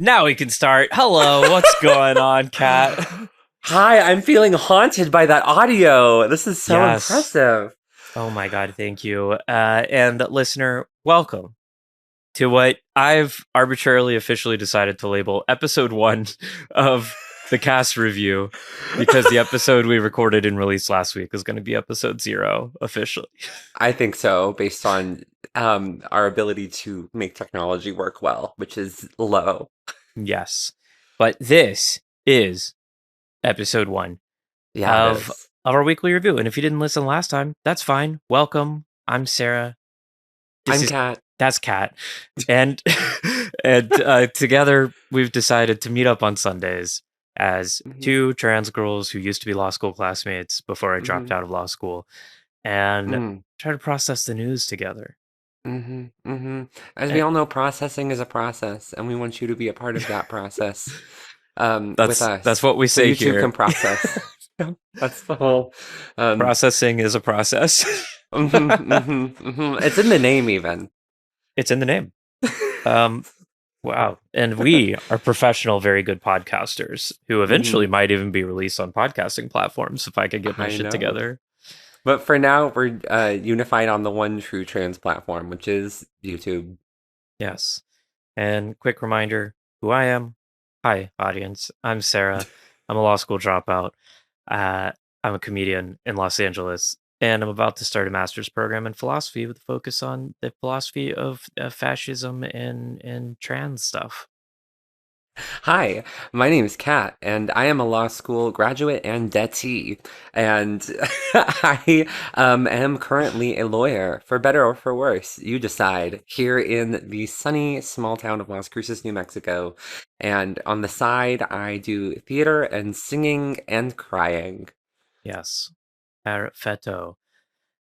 Now we can start. Hello, what's going on, Kat? Hi, I'm feeling haunted by that audio. This is so Yes. impressive. Oh my God, thank you. And listener, welcome to what I've arbitrarily officially decided to label episode 1 of the Kass review, because the episode we recorded and released last week is going to be episode 0 officially. I think so, based on our ability to make technology work well, which is low. Yes. But this is episode 1 Yeah, it of is. our weekly review. And if you didn't listen last time, that's fine. Welcome. I'm Sara. This I'm is Kat. that's Kat, and together we've decided to meet up on Sundays as hmm two trans girls who used to be law school classmates before I dropped hmm out of law school, and mm try to process the news together. As we Eh, all know, processing is a process, and we want you to be a part of that process with that's us, what we so say you too can here. process. That's the whole. Um, Processing is a process. It's in the name, even. It's in the name. Um, wow, and we are professional, very good podcasters who eventually hmm might even be released on podcasting platforms if I could get my I shit know. together. But for now, we're unified on the one true trans platform, which is YouTube. Yes. And quick reminder who I am. Hi, audience. I'm Sara. I'm a law school dropout. Uh, I'm a comedian in Los Angeles, and I'm about to start a master's program in philosophy with a focus on the philosophy of fascism and trans stuff. Hi, my name is Kat, and I am a law school graduate and dettee. And I am currently a lawyer, for better or for worse. You decide, here in the sunny small town of Las Cruces, New Mexico. And on the side, I do theater and singing and crying. Yes, perfetto.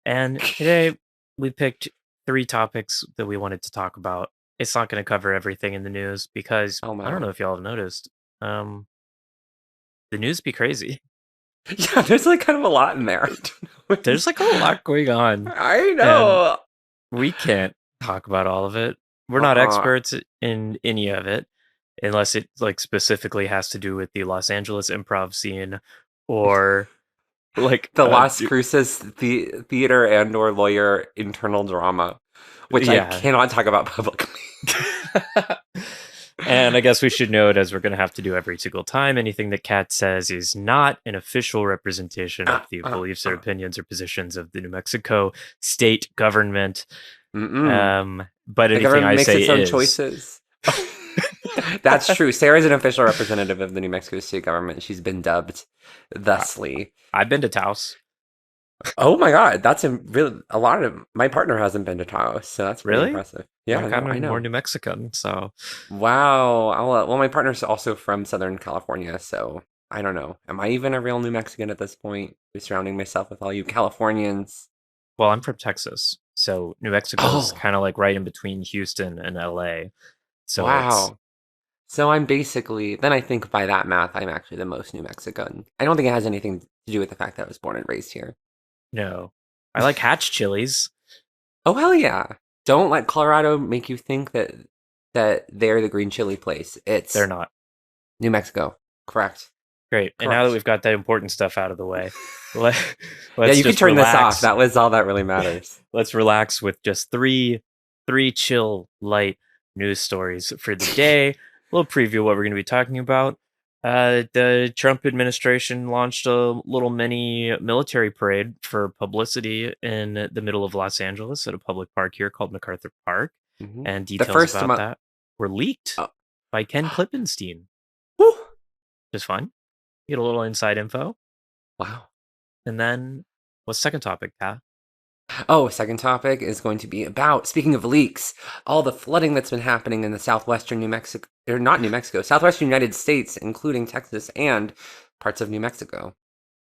And today we picked 3 topics that we wanted to talk about. It's not going to cover everything in the news because Oh I don't know my. if y'all have noticed. Um, the news be crazy. Yeah, there's like kind of a lot in there. I don't know There's like a lot going on, I and know. we can't talk about all of it. We're not Uh-uh. experts in any of it, unless it like specifically has to do with the Los Angeles improv scene or like The Las Cruces theater and or lawyer internal drama, which I yeah. cannot talk about publicly. And I guess we should note, as we're going to have to do every single time, anything that Kat says is not an official representation of uh, the uh, beliefs or uh. opinions or positions of the New Mexico state government. Mm-mm. But The anything government I makes say its own is. choices. That's true. Sarah's an official representative of the New Mexico state government. She's been dubbed I- thusly. I've been to Taos. Oh my God, that's really a lot of my partner hasn't been to Taos, so that's pretty Really? impressive. I'm Yeah, no, kind of I more know. New Mexican, so Wow. Well, my partner's also from Southern California, so I don't know. Am I even a real New Mexican at this point? Just surrounding myself with all you Californians. well, I'm from Texas, so New Mexico is Oh, kind of like right in between Houston and LA. So it's wow. So I'm basically, then I think by that math, I'm actually the most New Mexican. I don't think it has anything to do with the fact that I was born and raised here. no, I like Hatch chilies. Oh, hell yeah. Don't let Colorado make you think that they're the green chili place. They're It's not. New Mexico. Correct. Great. And now that Correct. we've got that important stuff out of the way, let, Yeah, let's you can just turn this off. relax. That was all that really matters. Let's relax with just three chill, light news stories for the day. A little preview of what we're going to be talking about. The Trump administration launched a little mini military parade for publicity in the middle of Los Angeles at a public park here called MacArthur Park, and The details first about month. that were leaked Oh. by Ken Klippenstein. Whew. Just fun. Get a little inside info. Wow. And then, what's second topic, Pat? Oh, second topic is going to be about, speaking of leaks, all the flooding that's been happening in the southwestern New Mexico, or not New Mexico, southwestern United States, including Texas and parts of New Mexico.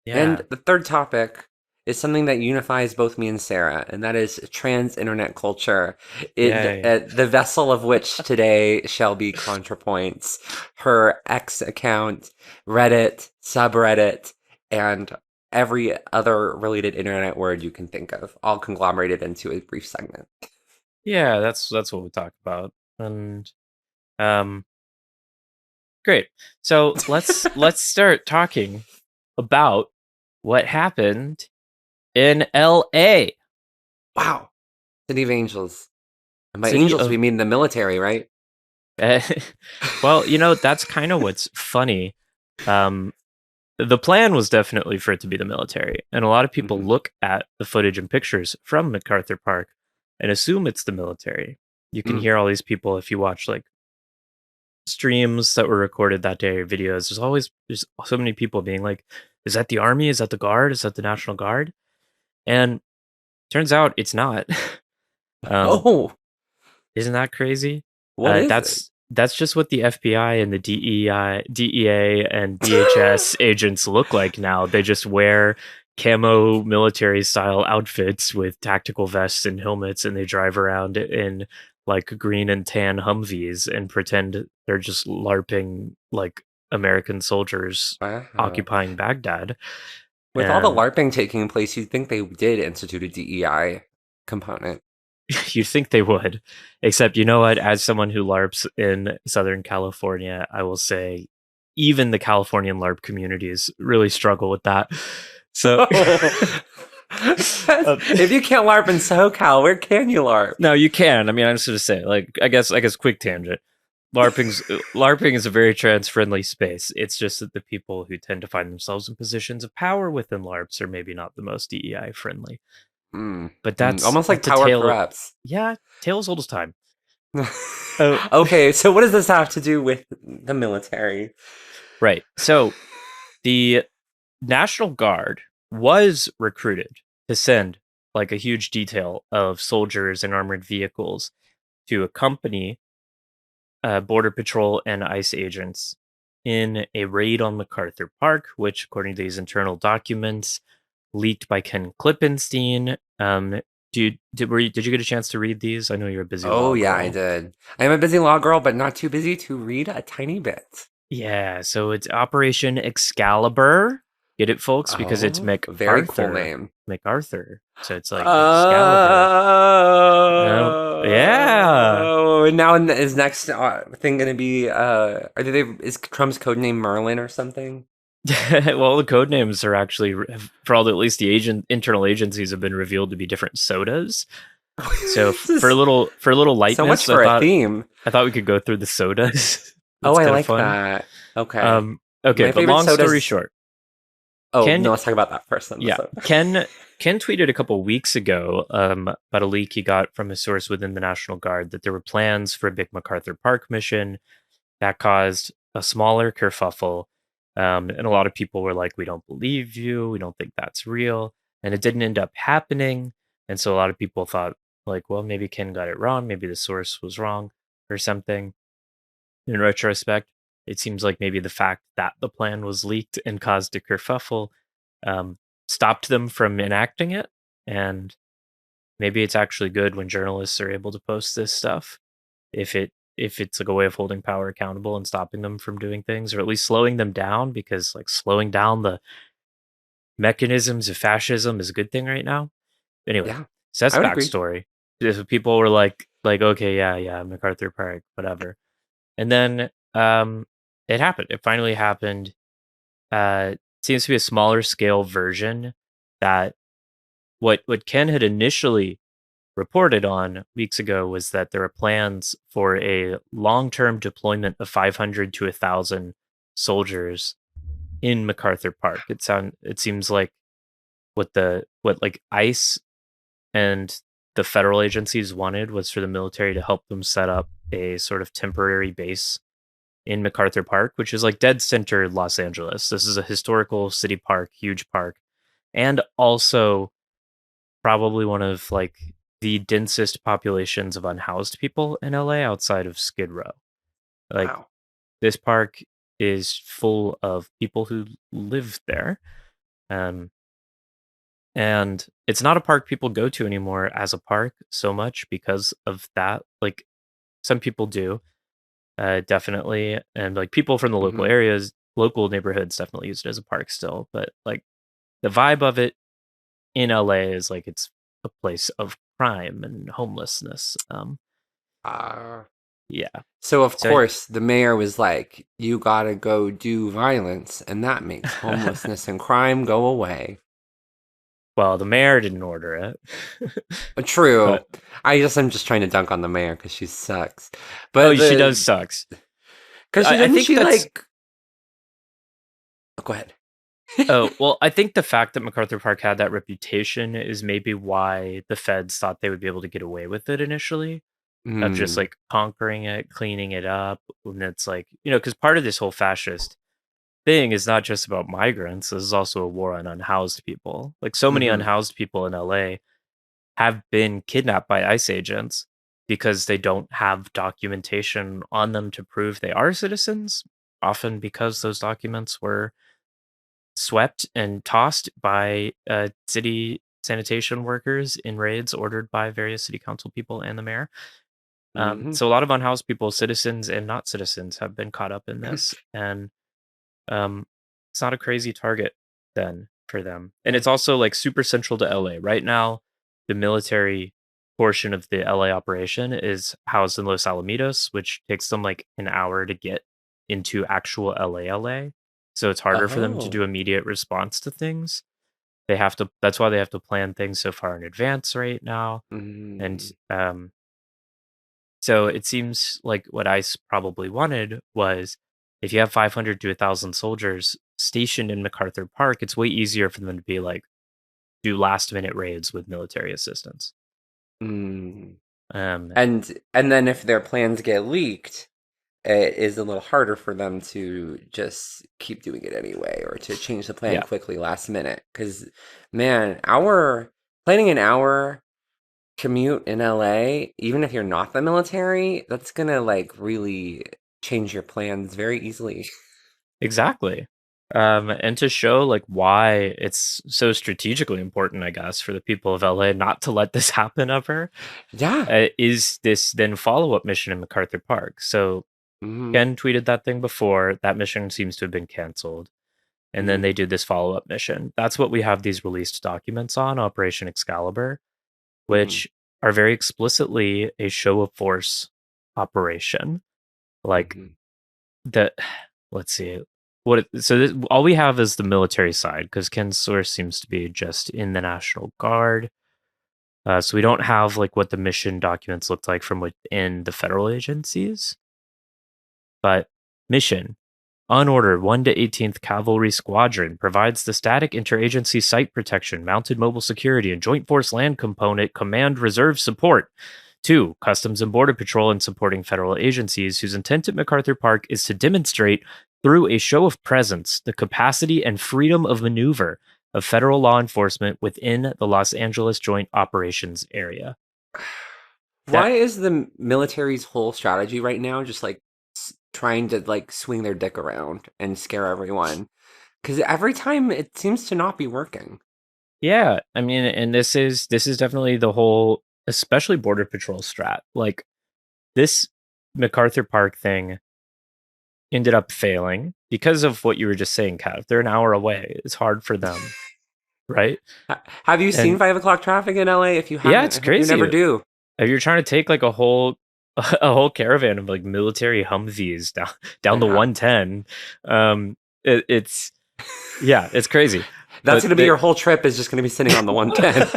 And Yeah, the third topic is something that unifies both me and Sara, and that is trans internet culture. yay. The vessel of which today shall be Contrapoints, her X account, Reddit, subreddit, and every other related internet word you can think of, all conglomerated into a brief segment. Yeah, that's what we talk about. And um Great. So let's start talking about what happened in L.A., Wow. City of Angels. And by city angels, we of. mean the military, right? Well, that's kind of what's funny. Um, the plan was definitely for it to be the military, and a lot of people Hmm. look at the footage and pictures from MacArthur Park and assume it's the military. You can Mm. hear all these people if you watch like streams that were recorded that day or videos. There's so many people being like, "Is that the army? Is that the guard? Is that the National Guard?" And turns out it's not. um, Oh, isn't that crazy? what is it? That's just what the FBI and the DEA and DHS agents look like now. They just wear camo military style outfits with tactical vests and helmets, and they drive around in like green and tan Humvees and pretend they're just LARPing like American soldiers Wow. occupying Baghdad. With all the And LARPing taking place, you'd think they did institute a DEI component. you'd think they would, except you know what? As someone who LARPs in Southern California, I will say even the Californian LARP communities really struggle with that. So, uh, If you can't LARP in SoCal, where can you LARP? no, you can. I mean, I'm just gonna say, like, I guess, quick tangent. LARPing is a very trans friendly space. It's just that the people who tend to find themselves in positions of power within LARPs are maybe not the most DEI friendly. Mm, But almost like that's a power tale. preps. Yeah, tale as old as time. Oh, Okay, so what does this have to do with the military? right. So the National Guard was recruited to send like a huge detail of soldiers and armored vehicles to accompany Border Patrol and ICE agents in a raid on MacArthur Park, which, according to these internal documents leaked by Ken Klippenstein, did you get a chance to read these? I know you're a busy Oh, law yeah, I girl. did. I am a busy law girl, but not too busy to read a tiny bit. Yeah, so it's Operation Excalibur. Get it, folks? Because it's Oh, very cool MacArthur. name. MacArthur. So it's like Excalibur. Yeah. Oh, and now is next thing gonna be is Trump's code name Merlin or something? Well, the code names are actually, for all the, at least the internal agencies have been revealed to be different sodas. So This is for a little so much lightness, for a theme. I thought we could go through the sodas. Oh, That's I kind of like fun. that. Okay. Okay, My but favorite long story sodas. short, Oh, Ken no, let's talk about that first then. Yeah, Ken tweeted a couple weeks ago about a leak he got from a source within the National Guard that there were plans for a big MacArthur Park mission that caused a smaller kerfuffle, and a lot of people were like, "We don't believe you. We don't think that's real," and it didn't end up happening. And so a lot of people thought, like, well, maybe Ken got it wrong. Maybe the source was wrong or something. In retrospect, it seems like maybe the fact that the plan was leaked and caused a kerfuffle um, stopped them from enacting it. And maybe it's actually good when journalists are able to post this stuff if it's like a way of holding power accountable and stopping them from doing things, or at least slowing them down, because like slowing down the mechanisms of fascism is a good thing right now. Anyway, Yeah, so that's I would agree. backstory. If people were like okay, yeah, MacArthur Park, whatever. And then it happened. It finally happened. Seems to be a smaller scale version that what Ken had initially reported on weeks ago was that there are plans for a long-term deployment of 500 to 1,000 soldiers in MacArthur Park. It seems like what like ICE and the federal agencies wanted was for the military to help them set up a sort of temporary base in MacArthur Park, which is like dead center Los Angeles. This is a historical city park, huge park, and also probably one of like the densest populations of unhoused people in LA outside of Skid Row. Like Wow. this park is full of people who live there. Um, and it's not a park people go to anymore as a park so much because of that. Like some people do, definitely. And like people from the local Hmm. areas, local neighborhoods definitely use it as a park still. But like the vibe of it in LA is like it's a place of crime and homelessness. Ah. Yeah. So of So, course the mayor was like, "You gotta go do violence, and that makes homelessness and crime go away." well, the mayor didn't order it. True. But I'm just trying to dunk on the mayor because she sucks. oh, But she does the sucks. because she I didn't think she that's like oh, go ahead. oh, well, I think the fact that MacArthur Park had that reputation is maybe why the feds thought they would be able to get away with it initially, of just Hmm. like conquering it, cleaning it up. And it's like, because part of this whole fascist thing is not just about migrants. This is also a war on unhoused people. Like so many Hmm. unhoused people in LA have been kidnapped by ICE agents because they don't have documentation on them to prove they are citizens, often because those documents were swept and tossed by city sanitation workers in raids ordered by various city council people and the mayor. Hmm. So a lot of unhoused people, citizens and not citizens, have been caught up in this, and um, it's not a crazy target then for them. And it's also like super central to LA right now. The military portion of the LA operation is housed in Los Alamitos, which takes them like an hour to get into actual LA. So it's harder for them to do Oh. immediate response to things. They have to. That's why they have to plan things so far in advance right now. And Mm. so it seems like what ICE probably wanted was if you have 500 to 1,000 soldiers stationed in MacArthur Park, it's way easier for them to be like, do last minute raids with military assistance. Mm. Um, And then if their plans get leaked, it is a little harder for them to just keep doing it anyway or to change the plan yeah, quickly last minute. Because, man, our planning an hour commute in LA, even if you're not the military, that's gonna like really change your plans very easily. exactly. And to show like why it's so strategically important, I guess, for the people of LA not to let this happen ever, Yeah. is this then follow up mission in MacArthur Park. So Hmm. Ken tweeted that thing before. That mission seems to have been canceled. And then Hmm. they did this follow up mission. That's what we have these released documents on, Operation Excalibur, Hmm. which are very explicitly a show of force operation. Like Hmm. that, let's see. All we have is the military side because Ken's source seems to be just in the National Guard. So we don't have like what the mission documents looked like from within the federal agencies. But mission unordered 1 to 18th Cavalry Squadron provides the static interagency site protection, mounted mobile security, and Joint Force Land Component Command Reserve support. 2. Customs and Border Patrol and supporting federal agencies whose intent at MacArthur Park is to demonstrate through a show of presence the capacity and freedom of maneuver of federal law enforcement within the Los Angeles Joint Operations Area. Why That is the military's whole strategy right now just like trying to like swing their dick around and scare everyone? Because every time it seems to not be working. Yeah, I mean, and this is definitely the whole, especially Border Patrol strat. Like this MacArthur Park thing ended up failing because of what you were just saying, Kat. If they're an hour away, it's hard for them, right? Have you seen And 5 o'clock traffic in LA? If you yeah, haven't, it's I hope you never crazy. do. If you're trying to take like a whole a whole caravan of like military Humvees down the Yeah. 110, it's yeah, it's crazy. That's But going to be your whole trip is just going to be sitting on the 110.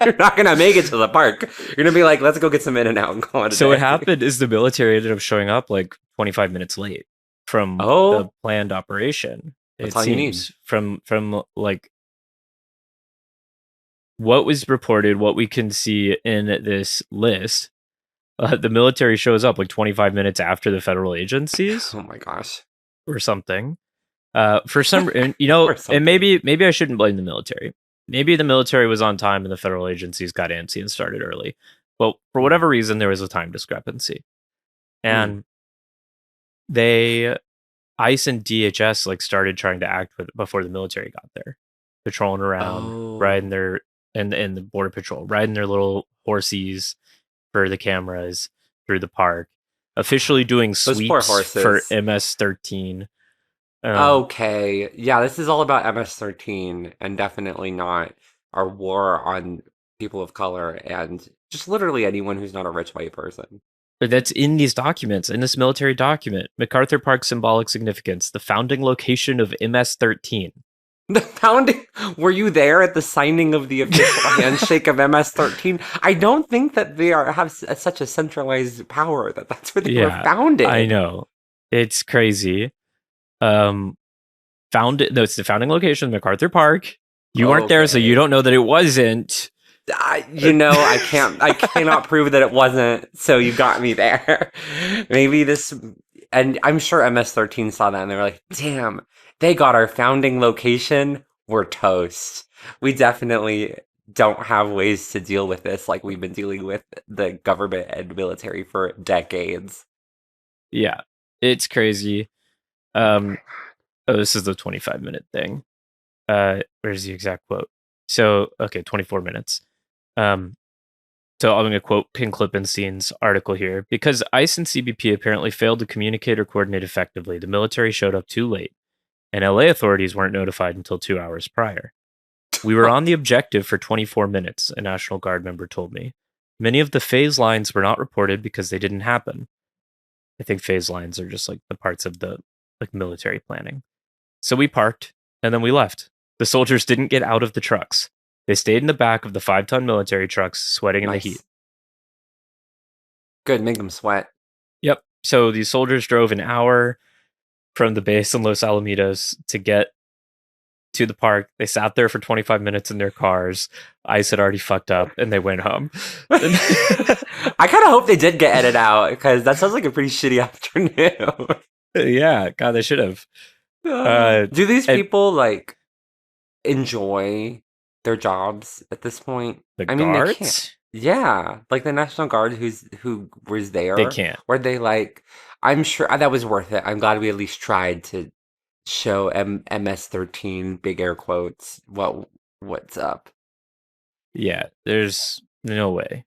You're not going to make it to the park. You're going to be like, let's go get some in and out and call it a So what day. happened is the military ended up showing up like 25 minutes late from the Oh, planned operation. that's It all you need. seems from like what was reported, what we can see in this list. The military shows up like 25 minutes after the federal agencies Oh my gosh. or something. For some, and, Or and something. maybe I shouldn't blame the military. Maybe the military was on time and the federal agencies got antsy and started early. But for Mm, whatever reason, there was a time discrepancy, mm. and they ICE and DHS like started trying to act with before the military got there, patrolling around, riding Oh, their and the border patrol, riding their little horsies for the cameras through the park, officially doing those poor sweeps for horses. MS-13. Um, Okay. Yeah, this is all about MS-13 and definitely not our war on people of color and just literally anyone who's not a rich white person. That's in these documents, in this military document. MacArthur Park's symbolic significance, the founding location of MS-13. The founding, were you there at the signing of the official handshake of MS-13? I don't think that they have such a centralized power that that's where they were Yeah, I founded. know. It's crazy. Um, founded. No, it's the founding location, MacArthur Park. You weren't there, so you Okay. don't know that it wasn't. I cannot prove that it wasn't, so you got me there. Maybe this, and I'm sure MS-13 saw that and they were like, damn, they got our founding location. We're toast. We definitely don't have ways to deal with this like we've been dealing with the government and military for decades. Yeah, it's crazy. Um, oh, this is the 25-minute thing. Where's the exact quote? So, okay, 24 minutes. Um, so I'm going to quote Pin Klippenstein's article here. Because ICE and CBP apparently failed to communicate or coordinate effectively, the military showed up too late, and LA authorities weren't notified until 2 hours prior. We were on the objective for 24 minutes, a National Guard member told me. Many of the phase lines were not reported because they didn't happen. I think phase lines are just like the parts of the like military planning. So we parked and then we left. The soldiers didn't get out of the trucks. They stayed in the back of the 5-ton military trucks, sweating in the heat. Nice. Good, make them sweat. Yep. So these soldiers drove an hour from the base in Los Alamitos to get to the park. They sat there for 25 minutes in their cars. Ice had already fucked up and they went home. I kind of hope they did get edited out because that sounds like a pretty shitty afternoon. Yeah, God, they should have. Do these And people like enjoy their jobs at this point? the I mean, they can't. guards, Yeah, like the National Guard who was they there, can't. where they like, I'm sure that was worth it. I'm glad we at least tried to show MS-13 big air quotes what's up. Yeah, there's no way.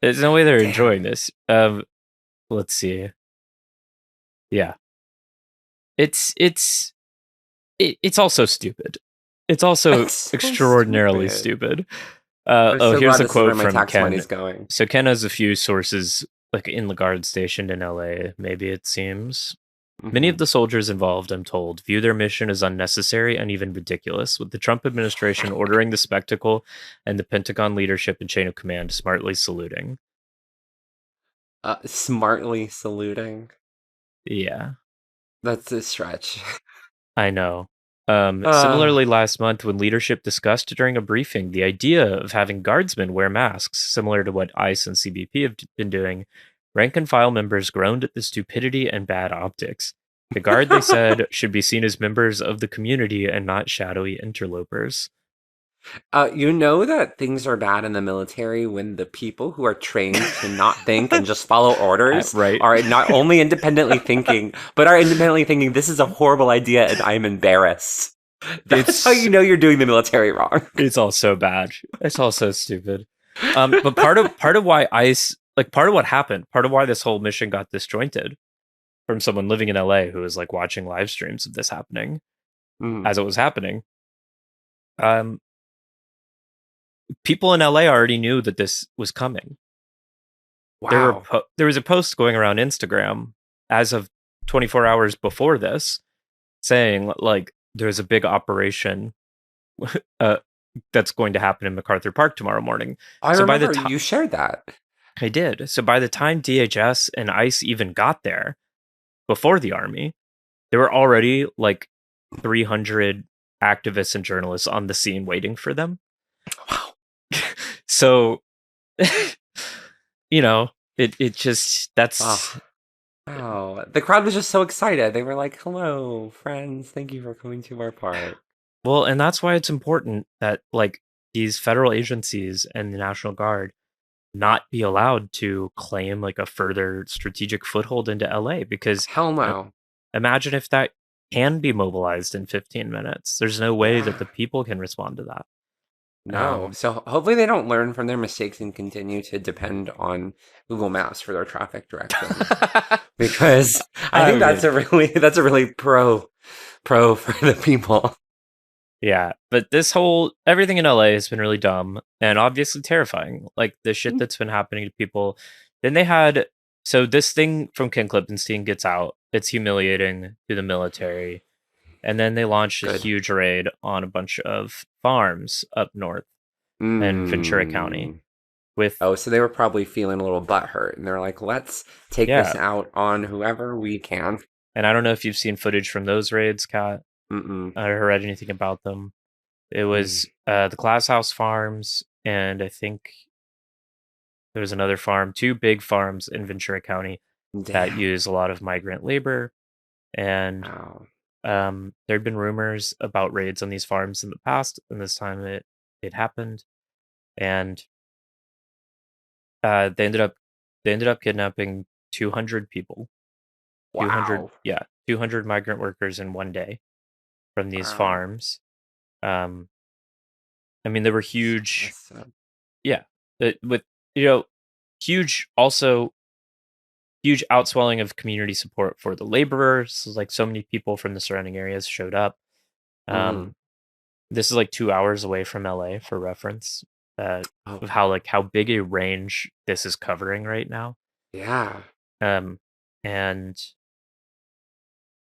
There's no way they're Damn. enjoying this. Let's see. Yeah, it's it's also stupid. It's also That's so extraordinarily stupid. stupid. I'm Oh, so here's glad a this is where quote my from tax Ken. money's going. So Ken has a few sources like in the guard stationed in LA, maybe it seems. Many Hmm. of the soldiers involved, I'm told, view their mission as unnecessary and even ridiculous, with the Trump administration ordering the spectacle and the Pentagon leadership and chain of command smartly saluting. Smartly saluting. Yeah, That's a stretch. I know. Uh, Similarly, last month, when leadership discussed during a briefing the idea of having guardsmen wear masks, similar to what ICE and CBP have been doing, rank and file members groaned at the stupidity and bad optics. The guard, they said, should be seen as members of the community and not shadowy interlopers. you know that things are bad in the military when the people who are trained to not think and just follow orders Right? are not only independently thinking, but are independently thinking this is a horrible idea and I'm embarrassed. That's how you It's know you're doing the military wrong. it's all so bad. It's all so stupid. But part of why ICE, like part of what happened, part of why this whole mission got disjointed from someone living in LA who was like watching live streams of this happening Mm. as it was happening. Um, People in LA already knew that this was coming. Wow. There was a post going around Instagram as of 24 hours before this saying like there's a big operation uh, that's going to happen in MacArthur Park tomorrow morning. I So by the remember time you shared that. I did, so by the time DHS and ICE even got there before the army, there were already like 300 activists and journalists on the scene waiting for them. Wow. So, it just that's Oh, wow. The crowd was just so excited. They were like, hello, friends. Thank you for coming to our park. well, and that's why it's important that like these federal agencies and the National Guard not be allowed to claim like a further strategic foothold into LA because Hell uh, no. imagine if that can be mobilized in 15 minutes. There's no way that Yeah. the people can respond to that. No. Um, So hopefully they don't learn from their mistakes and continue to depend on Google Maps for their traffic directions. Because I I think mean, that's a really pro for the people. Yeah, but everything in LA has been really dumb and obviously terrifying. Like the shit that's been happening to people. Then they had so this thing from Ken Klippenstein gets out. It's humiliating to the military. And then they launched a Good. huge raid on a bunch of farms up north in Ventura County Mm. with Oh, so they were probably feeling a little butthurt, and they're like, let's take this yeah. out on whoever we can. And I don't know if you've seen footage from those raids, Kat, Mm-mm. or read anything about them. It Mm. was the Glass House Farms, and I think there was another farm, two big farms in Ventura County that Damn. use a lot of migrant labor. And Wow. there had been rumors about raids on these farms in the past, and this time it happened. And they ended up kidnapping 200 people, 200 Wow. 200 migrant workers in one day from these Wow. farms. Um, I mean, they were That's huge. messed up. Yeah, with you know, huge also huge outswelling of community support for the laborers. Like so many people from the surrounding areas showed up. Mm-hmm. Um, this is like 2 hours away from LA for reference. Oh, Of how big a range this is covering right now. yeah. Um, and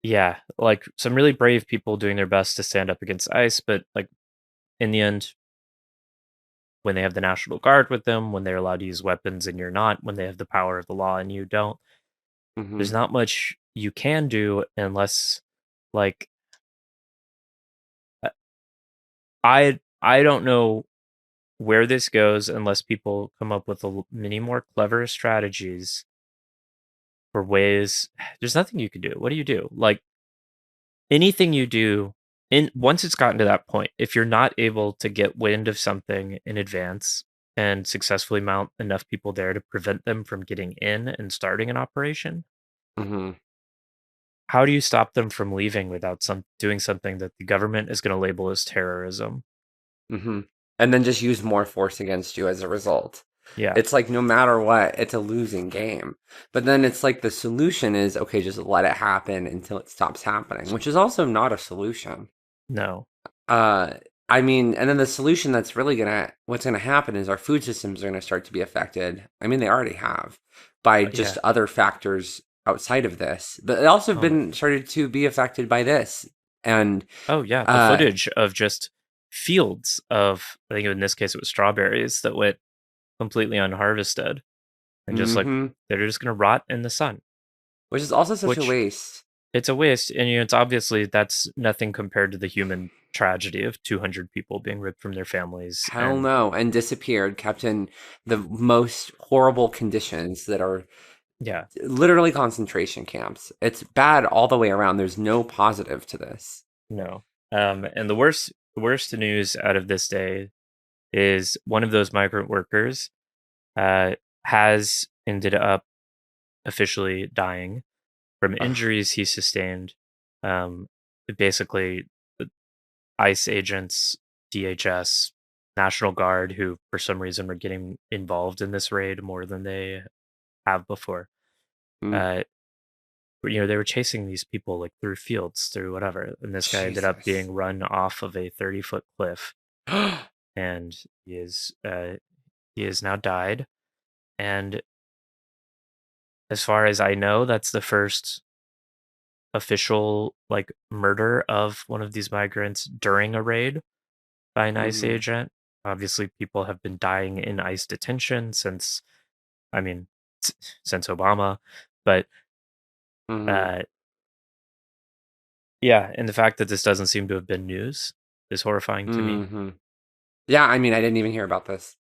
yeah, like some really brave people doing their best to stand up against ICE, but like in the end, when they have the National Guard with them, when they're allowed to use weapons and you're not, when they have the power of the law and you don't, Mm-hmm. there's not much you can do unless like uh, I don't know where this goes unless people come up with many more clever strategies for ways. There's nothing you can do. What do you do? Like anything you do in once it's gotten to that point, if you're not able to get wind of something in advance and successfully mount enough people there to prevent them from getting in and starting an operation, Mm-hmm. how do you stop them from leaving without doing something that the government is going to label as terrorism? Mm-hmm. And then just use more force against you as a result. Yeah, It's like no matter what, it's a losing game. But then it's like the solution is okay, just let it happen until it stops happening, which is also not a solution. no, Uh, I mean, and then the solution that's really what's gonna happen is our food systems are gonna start to be affected. I mean, they already have by yeah, just other factors outside of this, but it also oh been started to be affected by this. And oh yeah, the uh, footage of just fields of I think in this case it was strawberries that went completely unharvested and just like hmm they're just gonna rot in the sun, which is also such a which waste. it's a waste. And it's obviously that's nothing compared to the human tragedy of 200 people being ripped from their families. Hell And no, and disappeared, kept in the most horrible conditions that are yeah, literally concentration camps. It's bad all the way around. There's no positive to this. no. And the worst news out of this day is one of those migrant workers uh, has ended up officially dying from Ugh. injuries he sustained. Um, basically, the ICE agents, DHS, National Guard, who for some reason were getting involved in this raid more than they have before. Mm, Uh, they were chasing these people like through fields, through whatever, and this guy ended up Jesus. being run off of a 30-foot cliff, and he is now died. And as far as I know, that's the first official like murder of one of these migrants during a raid by an ICE hmm agent. Obviously, people have been dying in ICE detention since, I mean, since Obama, but hmm uh, yeah, and the fact that this doesn't seem to have been news is horrifying to me. hmm Yeah, I mean, I didn't even hear about this,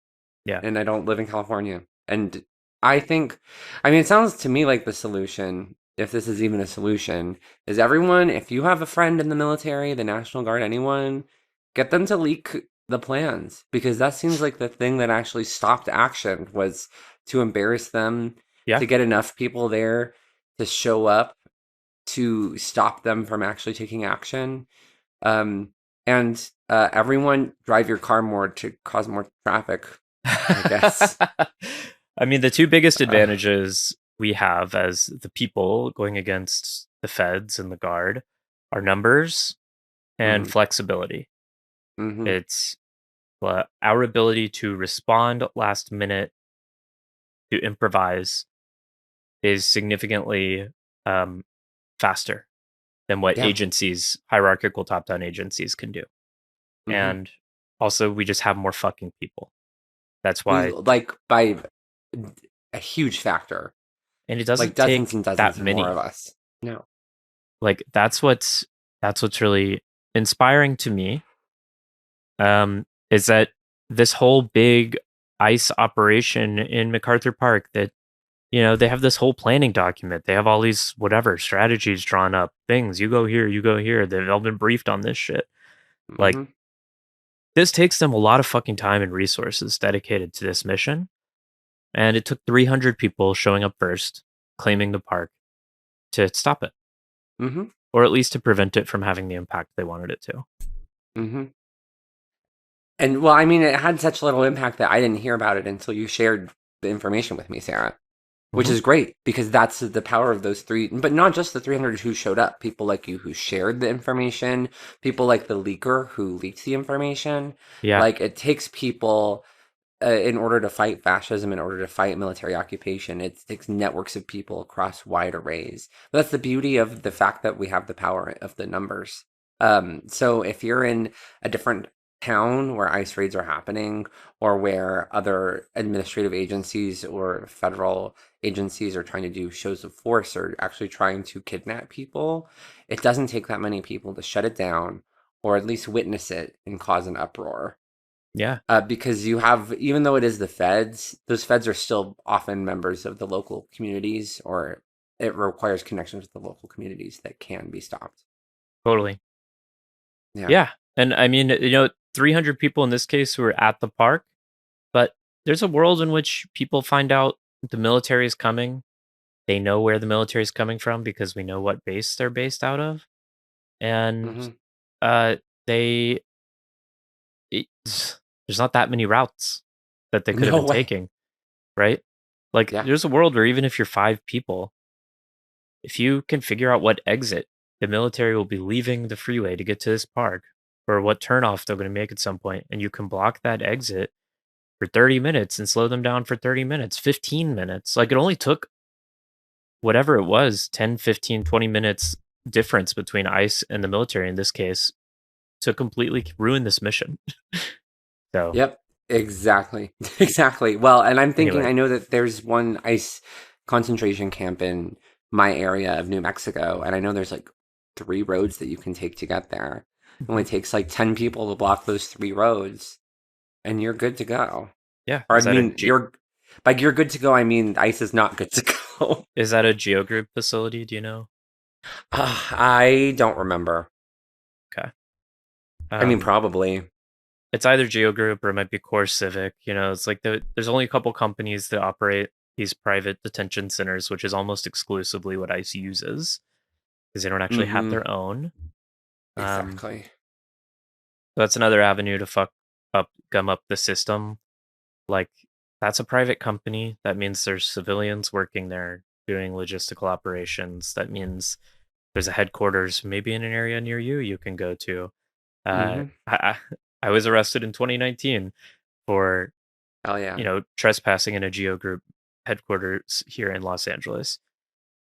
Yeah, and I don't live in California. And I think, I mean, it sounds to me like the solution, if this is even a solution, is everyone, if you have a friend in the military, the National Guard, anyone, get them to leak the plans because that seems like the thing that actually stopped action was to embarrass them, yeah. to get enough people there to show up to stop them from actually taking action. Um, and everyone drive your car more to cause more traffic, I guess. I mean, the two biggest Uh, advantages we have as the people going against the feds and the guard are numbers and mhm. flexibility. Mm-hmm. It's our ability to respond last minute, to improvise, is significantly um, faster than what Yeah. agencies, hierarchical top-down agencies, can do. Mm-hmm. And also, we just have more fucking people. That's We why, like by a huge factor, and it like doesn't dozens take and that dozens more of many. us. No. Like that's what's really inspiring to me. Is that this whole big ice operation in MacArthur Park that they have this whole planning document. They have all these whatever strategies drawn up, things. You go here, you go here. They've all been briefed on this shit. Like Mm-hmm. this takes them a lot of fucking time and resources dedicated to this mission. And it took 300 people showing up first, claiming the park to stop it, Mm-hmm. or at least to prevent it from having the impact they wanted it to. Mm-hmm. And well, I mean, it had such little impact that I didn't hear about it until you shared the information with me, Sarah. Which Hmm. is great because that's the power of those three, but not just the 300 who showed up, people like you who shared the information, people like the leaker who leaked the information. Yeah, Like it takes people in order to fight fascism, in order to fight military occupation, it takes networks of people across wide arrays. But that's the beauty of the fact that we have the power of the numbers. So if you're in a different town where ICE raids are happening, or where other administrative agencies or federal agencies are trying to do shows of force or actually trying to kidnap people, it doesn't take that many people to shut it down or at least witness it and cause an uproar. yeah, Because you have, even though it is the feds, those feds are still often members of the local communities, or it requires connections with the local communities that can be stopped. totally. Yeah. Yeah. And I mean, 300 people in this case who were at the park, but there's a world in which people find out the military is coming. They know where the military is coming from because we know what base they're based out of. And Hmm. uh, they, there's not that many routes that they could have No been way. taking, right? Like, Yeah. there's a world where even if you're 5 people, if you can figure out what exit the military will be leaving the freeway to get to this park, or what turnoff they're going to make at some point, and you can block that exit for 30 minutes and slow them down for 30 minutes, 15 minutes. Like it only took whatever it was, 10, 15, 20 minutes difference between ICE and the military in this case to completely ruin this mission. So, Yep. Exactly. Exactly. Well, and I'm thinking, anyway, I know that there's one ICE concentration camp in my area of New Mexico, and I know there's like three roads that you can take to get there. It only mhm. takes like 10 people to block those three roads, and you're good to go. Yeah, Or I mean, you're by you're good to go, I mean ICE is not good to go. is that a Geo Group facility? Do you know? I don't remember. Okay. I mean, Um, probably. it's either Geo Group or it might be Core Civic. It's like there's only a couple companies that operate these private detention centers, which is almost exclusively what ICE uses because they don't actually have Mm-hmm. their own. Um, Exactly. that's another avenue to gum up the system. Like that's a private company. That means there's civilians working there doing logistical operations. That means there's a headquarters maybe in an area near you you can go to. Uh, Mm-hmm. I, I I was arrested in 2019 for Oh yeah. trespassing in a Geo Group headquarters here in Los Angeles,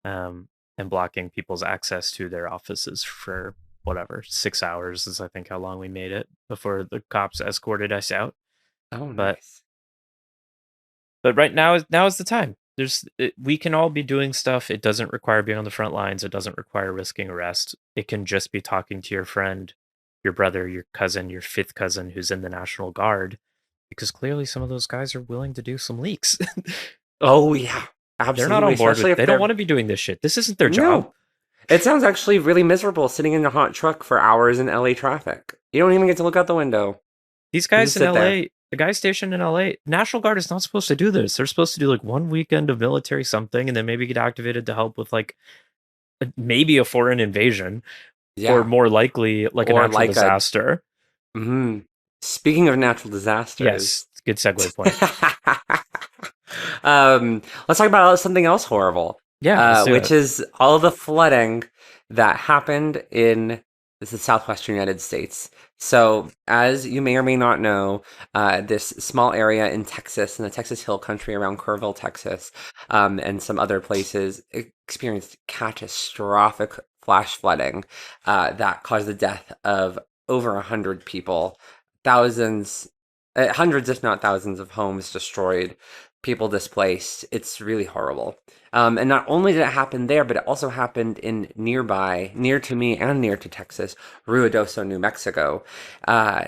um, and blocking people's access to their offices for whatever 6 hours is I think how long we made it before the cops escorted us out. Oh But nice. right now is the time. We can all be doing stuff. It doesn't require being on the front lines. It doesn't require risking arrest. It can just be talking to your friend, your brother, your cousin, your fifth cousin who's in the National Guard, because clearly some of those guys are willing to do some leaks. Oh yeah. They're not Absolutely. on board Especially with. if They don't want they're to be doing this shit. This isn't their job. no. It sounds actually really miserable sitting in a hot truck for hours in LA traffic. You don't even get to look out the window. These You guys just in sit there. LA, the guy stationed in LA, National Guard is not supposed to do this. They're supposed to do like one weekend of military something and then maybe get activated to help with like maybe a foreign invasion or Yeah. more likely like a Or natural like a disaster. speaking of natural disasters. Yes, good segue point. Let's talk about something else horrible, Yeah, let's do which it. is all the flooding that happened in the southwestern United States So, as you may or may not know, this small area in Texas, in the Texas Hill Country around Kerrville, Texas, and some other places, experienced catastrophic flash flooding that caused the death of over 100 people, thousands, hundreds, if not thousands, of homes destroyed, people displaced. It's really horrible. And not only did it happen there, but it also happened in nearby, near to me and near to Texas, Ruidoso, New Mexico.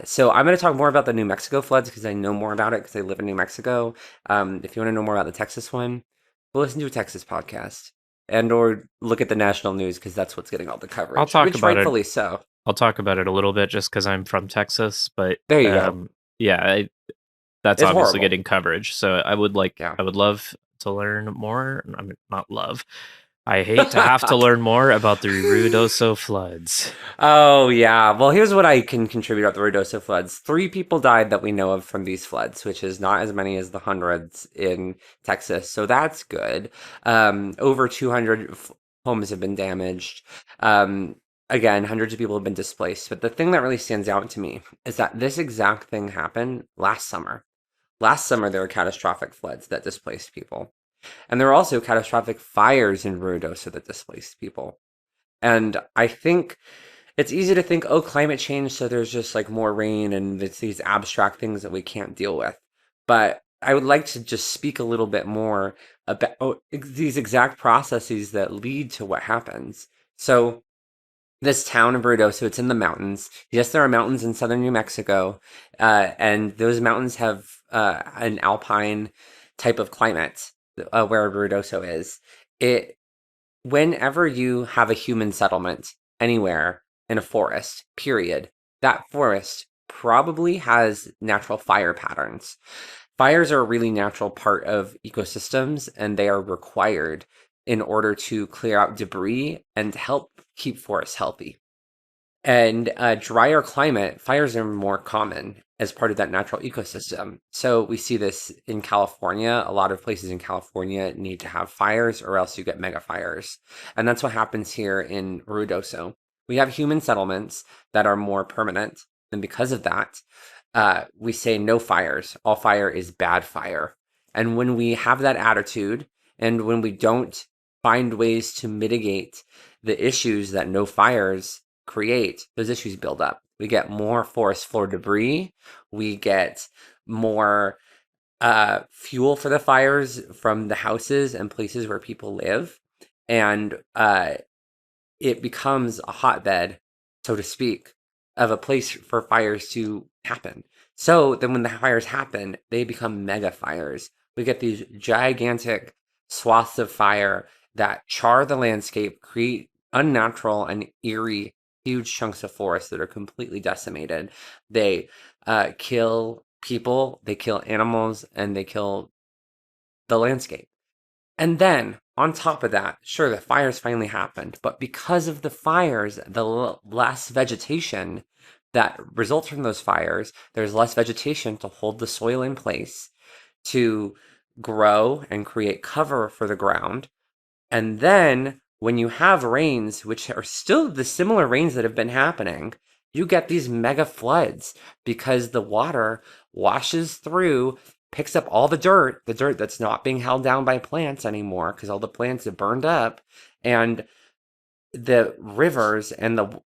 So I'm going to talk more about the New Mexico floods because I know more about it because I live in New Mexico. If you want to know more about the Texas one, go listen to a Texas podcast and or look at the national news because that's what's getting all the I'll coverage, talk which about it. rightfully so. I'll talk about it a little bit just because I'm from Texas, but There you go. yeah, that's It's obviously horrible. getting coverage. So Yeah. I would love to learn more. I mean, not love. I hate to have to learn more about the Ruidoso floods. Oh, yeah. Well, here's what I can contribute about the Ruidoso floods. 3 people died that we know of from these floods, which is not as many as the hundreds in Texas. So that's good. Over 200 homes have been damaged. Um, Again, hundreds of people have been displaced. But the thing that really stands out to me is that this exact thing happened last summer. Last summer, there were catastrophic floods that displaced people. And there were also catastrophic fires in Ruidoso that displaced people. And I think it's easy to think, oh, climate change, so there's just like more rain and it's these abstract things that we can't deal with. But I would like to just speak a little bit more about these exact processes that lead to what happens. So, this town of Ruidoso, it's in the mountains. Yes, there are mountains in southern New Mexico, and those mountains have an alpine type of climate where Ruidoso is. It Whenever you have a human settlement anywhere in a forest, period, that forest probably has natural fire patterns. Fires are a really natural part of ecosystems, and they are required in order to clear out debris and help keep forests healthy. And drier climate, fires are more common as part of that natural ecosystem. So we see this in California. A lot of places in California need to have fires or else you get mega fires. And that's what happens here in Ruidoso. We have human settlements that are more permanent. And because of that, we say no fires. All fire is bad fire. And when we have that attitude and when we don't find ways to mitigate the issues that no fires create, those issues build up. We get more forest floor debris. We get more fuel for the fires from the houses and places where people live. And it becomes a hotbed, so to speak, of a place for fires to happen. So then when the fires happen, they become mega fires. We get these gigantic swaths of fire that char the landscape, create unnatural and eerie huge chunks of forest that are completely decimated. They kill people, they kill animals, and they kill the landscape. And then on top of that, sure, the fires finally happened, but because of the fires, the less vegetation that results from those fires, there's less vegetation to hold the soil in place, to grow and create cover for the ground. And then when you have rains, which are still the similar rains that have been happening, you get these mega floods because the water washes through, picks up all the dirt that's not being held down by plants anymore because all the plants have burned up, and the rivers and the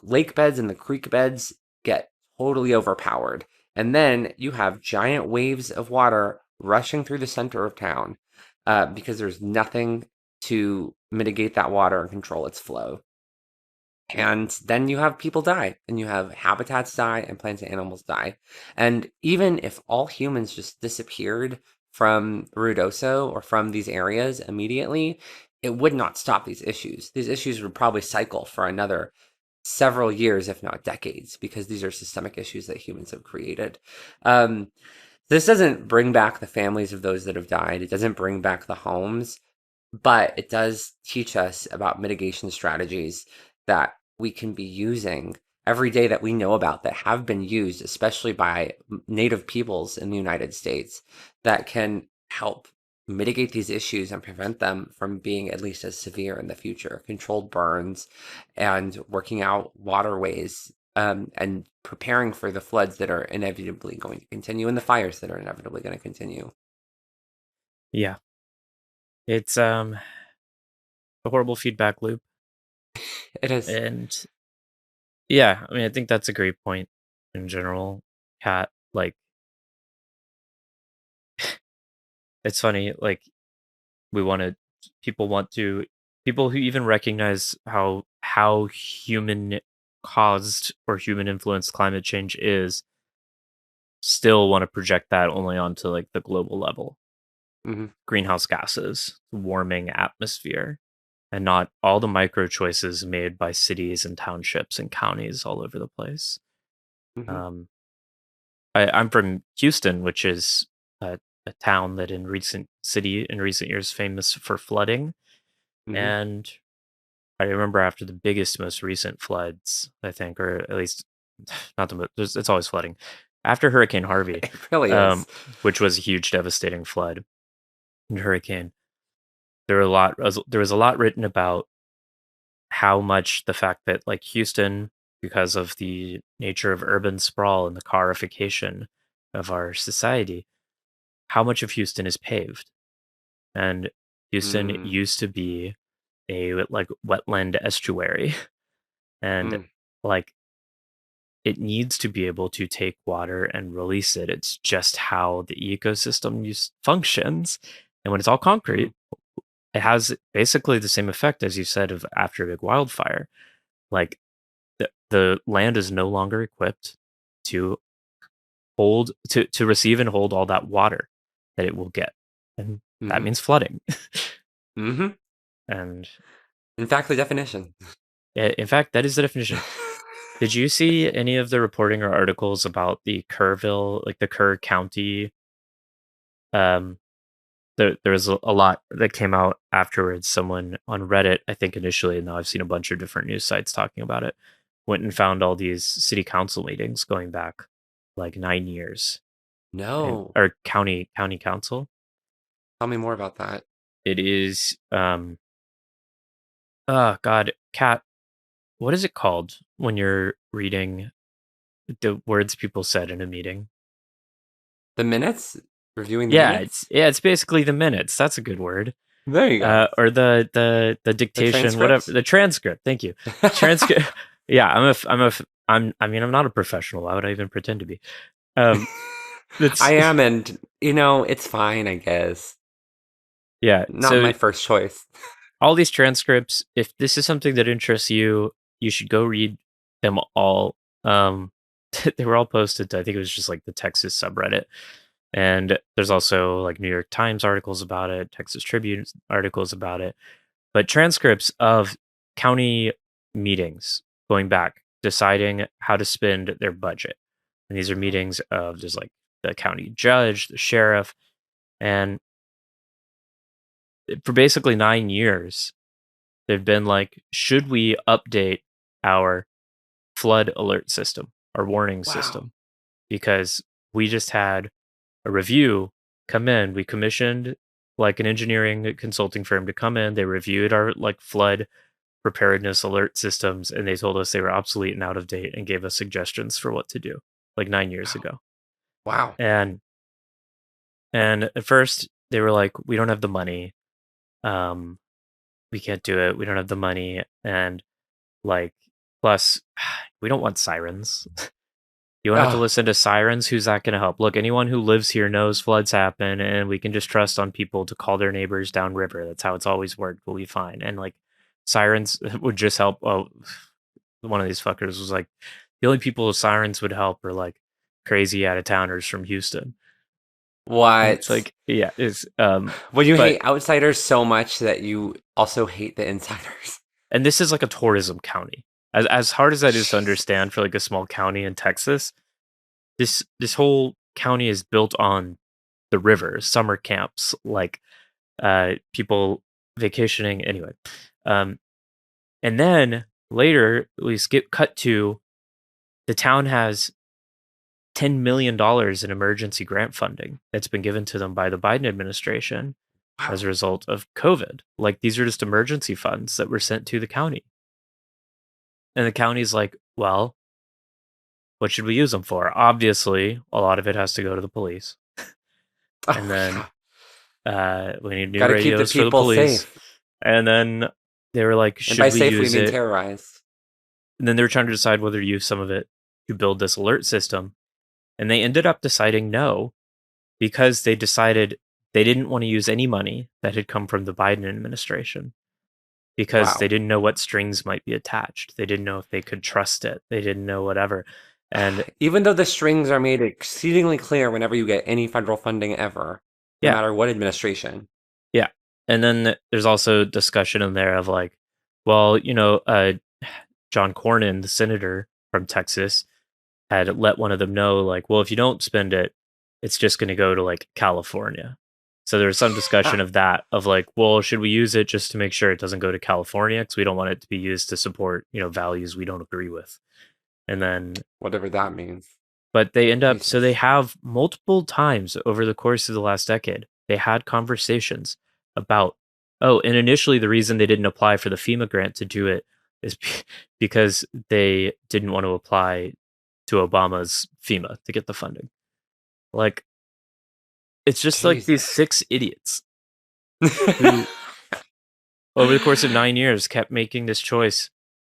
lake beds and the creek beds get totally overpowered. And then you have giant waves of water rushing through the center of town because there's nothing to mitigate that water and control its flow. And then you have people die, and you have habitats die, and plants and animals die. And even if all humans just disappeared from Ruidoso or from these areas immediately, it would not stop these issues. These issues would probably cycle for another several years, if not decades, because these are systemic issues that humans have created. Um, this doesn't bring back the families of those that have died. It doesn't bring back the homes, but it does teach us about mitigation strategies that we can be using every day that we know about that have been used, especially by native peoples in the United States, that can help mitigate these issues and prevent them from being at least as severe in the future. Controlled burns and working out waterways and preparing for the floods that are inevitably going to continue and the fires that are inevitably going to continue. Yeah. It's a horrible feedback loop. It is. And yeah, I mean I think that's a great point in general. Cat, like it's funny, like we want to people want to people who even recognize how human caused or human influenced climate change is still want to project that only onto like the global level. Hmm. Greenhouse gases, warming atmosphere, and not all the micro choices made by cities and townships and counties all over the place. Hmm. Um, I'm from Houston, which is a town that in recent years famous for flooding. Hmm. And I remember after the biggest, most recent floods, I think, or at least not the most, it's always flooding. After Hurricane Harvey, It really is. um, which was a huge, devastating flood and hurricane, there was a lot written about how much the fact that like Houston, because of the nature of urban sprawl and the carification of our society, how much of Houston is paved. And Houston Mm, used to be a like wetland estuary and mm, like it needs to be able to take water and release it. It's just how the ecosystem functions. And when it's all mm, concrete, it has basically the same effect as you said of after a big wildfire. Like the land is no longer equipped to to receive and hold all that water that it will get. And that hmm. means flooding. Hmm. And In fact, the definition. in fact, that is the definition. Did you see any of the reporting or articles about the Kerrville, like the Kerr County? Um, there was a lot that came out afterwards. Someone on Reddit, I think initially, and now I've seen a bunch of different news sites talking about it, went and found all these city council meetings going back like 9 years, and No. or county council. Tell me more about that. It is oh god, cat. What is it called when you're reading the words people said in a meeting? The minutes? Reviewing the minutes? It's basically the minutes. That's a good word. There you go. Or the The dictation, whatever, transcript? the transcript. Thank you. Transcript. Yeah, I mean, I'm not a professional. Why would I even pretend to be? Um, I it's am, and it's fine, I guess. yeah. Not So my first choice. all these transcripts, if this is something that interests you, you should go read them all. Um, they were all posted to, I think it was just like the Texas subreddit. And there's also like New York Times articles about it, Texas Tribune articles about it, but transcripts of county meetings going back, deciding how to spend their budget. And these are meetings of just like the county judge, the sheriff, and for basically 9 years, they've been like, should we update our flood alert system, our warning Wow. system? Because we just had a review come in. We commissioned like an engineering consulting firm to come in. They reviewed our like flood preparedness alert systems and they told us they were obsolete and out of date and gave us suggestions for what to do like 9 years Wow. ago. Wow. And at first they were like, we don't have the money. Um, we can't do it. We don't have the money. And like, plus, we don't want sirens. You won't have to Oh, listen to sirens. Who's that going to help? Look, anyone who lives here knows floods happen, and we can just trust on people to call their neighbors downriver. That's how it's always worked. We'll be fine. And like, sirens would just help. Oh, one of these fuckers was like, the only people with sirens would help are like crazy out of towners from Houston. And it's what? like, yeah, it's Well, you but hate outsiders so much that you also hate the insiders. and this is like a tourism county. As hard as that is to Jesus. understand for like a small county in Texas, this whole county is built on the river, summer camps, like people vacationing anyway. Um, and then later we skip cut to the town has $10 million in emergency grant funding that's been given to them by the Biden administration as Wow. a result of COVID. Like these are just emergency funds that were sent to the county. And the county's like, well, what should we use them for? Obviously, a lot of it has to go to the police. And Oh then yeah. we need new Got to keep the radios for the people police. safe. And then they were like, And by should we safe we use mean it? terrorized. And then they were trying to decide whether to use some of it to build this alert system. And they ended up deciding no, because they decided they didn't want to use any money that had come from the Biden administration, because they Wow. didn't know what strings might be attached. They didn't know if they could trust it. They didn't know whatever. And Even though the strings are made exceedingly clear whenever you get any federal funding ever, no yeah, matter what administration. yeah. And then there's also discussion in there of like, well, John Cornyn, the senator from Texas, had let one of them know, like, well, if you don't spend it, it's just going to go to like California. So there was some discussion of that, of like, well, should we use it just to make sure it doesn't go to California? Because we don't want it to be used to support, values we don't agree with. And then, Whatever that means. but they end up, so they Jesus. have multiple times over the course of the last decade, they had conversations about, oh, and initially the reason they didn't apply for the FEMA grant to do it is because they didn't want to apply to Obama's FEMA to get the funding. Like, it's just like these Jesus. 6 idiots who, over the course of 9 years, kept making this choice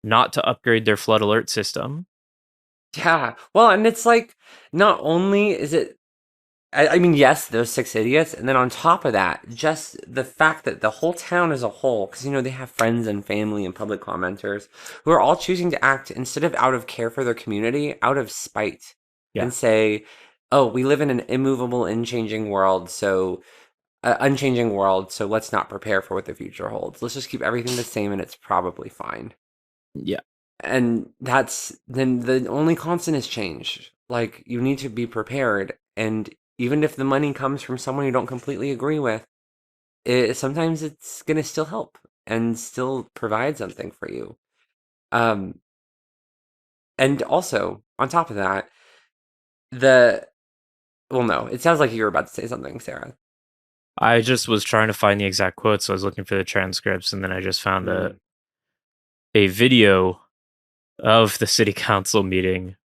not to upgrade their flood alert system. Yeah. Well, and it's like, not only is it, I mean, yes, those 6 idiots, and then on top of that, just the fact that the whole town as a whole, because, they have friends and family and public commenters who are all choosing to act instead of out of care for their community, out of spite, Yeah. and say, oh, we live in an immovable, unchanging world, so let's not prepare for what the future holds. Let's just keep everything the same and it's probably fine. Yeah. And then the only constant is change. Like, you need to be prepared. And even if the money comes from someone you don't completely agree with, sometimes it's going to still help and still provide something for you. Um, and also, on top of that, well, no, it sounds like you were about to say something, Sarah. I just was trying to find the exact quote, so I was looking for the transcripts, and then I just found Mm. a video of the city council meeting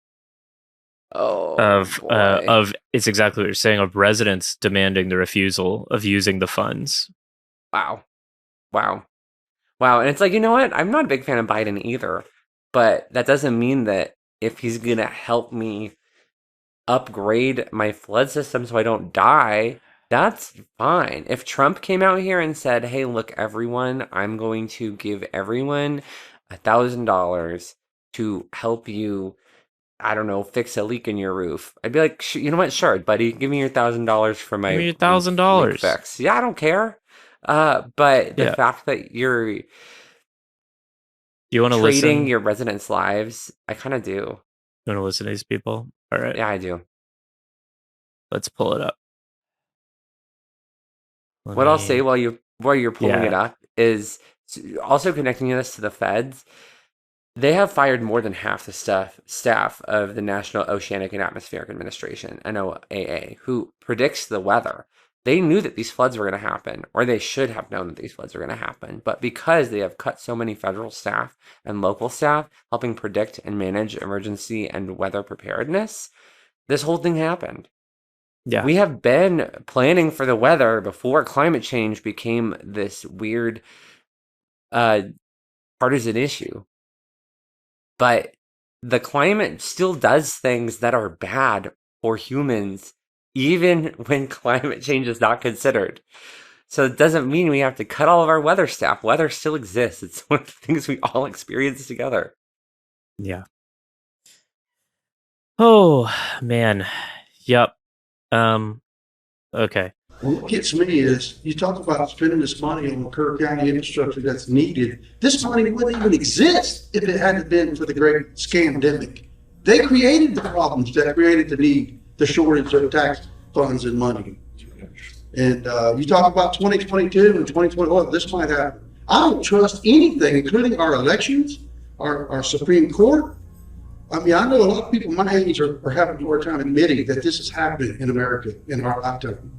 Oh, boy. of it's exactly what you're saying, of residents demanding the refusal of using the funds. Wow. Wow. Wow. And it's like, you know what? I'm not a big fan of Biden either, but that doesn't mean that if he's going to help me upgrade my flood system so I don't die, that's fine. If Trump came out here and said, hey, look, everyone, I'm going to give everyone $1,000 to help you, I don't know, fix a leak in your roof, I'd be like, you know what? Sure, buddy, give me your $1,000 for Give my me roof leak $1,000. fix. Yeah, I don't care. But the Yeah. fact that you're Do you want to trading listen? your residents' lives, I kind of do. You want to listen to these people? All right, Yeah, I do. let's pull it up. Let What I'll say me. while you're pulling it Yeah. up is also connecting us to the feds. They have fired more than half the staff of the National Oceanic and Atmospheric Administration, NOAA, who predicts the weather. They knew that these floods were going to happen, or they should have known that these floods were going to happen. But because they have cut so many federal staff and local staff helping predict and manage emergency and weather preparedness, this whole thing happened. Yeah. We have been planning for the weather before climate change became this weird uh, partisan issue. But the climate still does things that are bad for humans, even when climate change is not considered. So it doesn't mean we have to cut all of our weather staff. Weather still exists. It's one of the things we all experience together. Yeah. Oh man. Yep. Okay. What gets me is you talk about spending this money on Kerr County infrastructure that's needed. This money wouldn't even exist if it hadn't been for the great scandemic. They created the problems that created the need, the shortage of tax funds and money. And you talk about 2022 and 2021, this might happen. I don't trust anything, including our elections, our Supreme Court. I mean, I know a lot of people my age are having a hard time admitting that this is happening in America in our lifetime.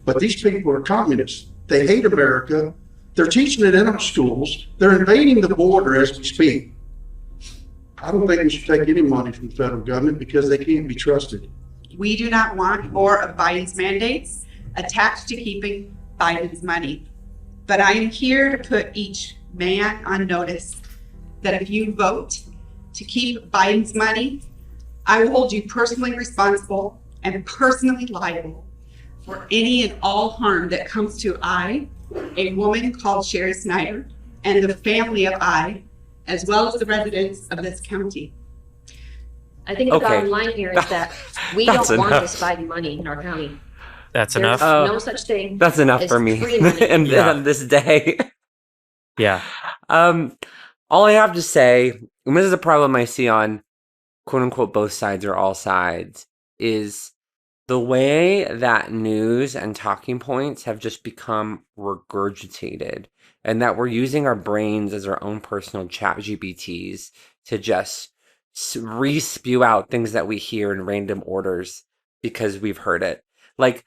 But these people are communists. They hate America. They're teaching it in our schools. They're invading the border as we speak. I don't think we should take any money from the federal government because they can't be trusted. We do not want more of Biden's mandates attached to keeping Biden's money. But I am here to put each man on notice that if you vote to keep Biden's money, I will hold you personally responsible and personally liable for any and all harm that comes to I, a woman called Sherry Snyder, and the family of I, as well as the residents of this county. I think the bottom line here is that we don't want enough. this Biden money in our county. That's There's enough. no such thing. That's enough as for me free money. and Yeah. on this day. Yeah. All I have to say, and this is a problem I see on quote unquote both sides or all sides, is the way that news and talking points have just become regurgitated, and that we're using our brains as our own personal chat GPTs to just re-spew out things that we hear in random orders because we've heard it. Like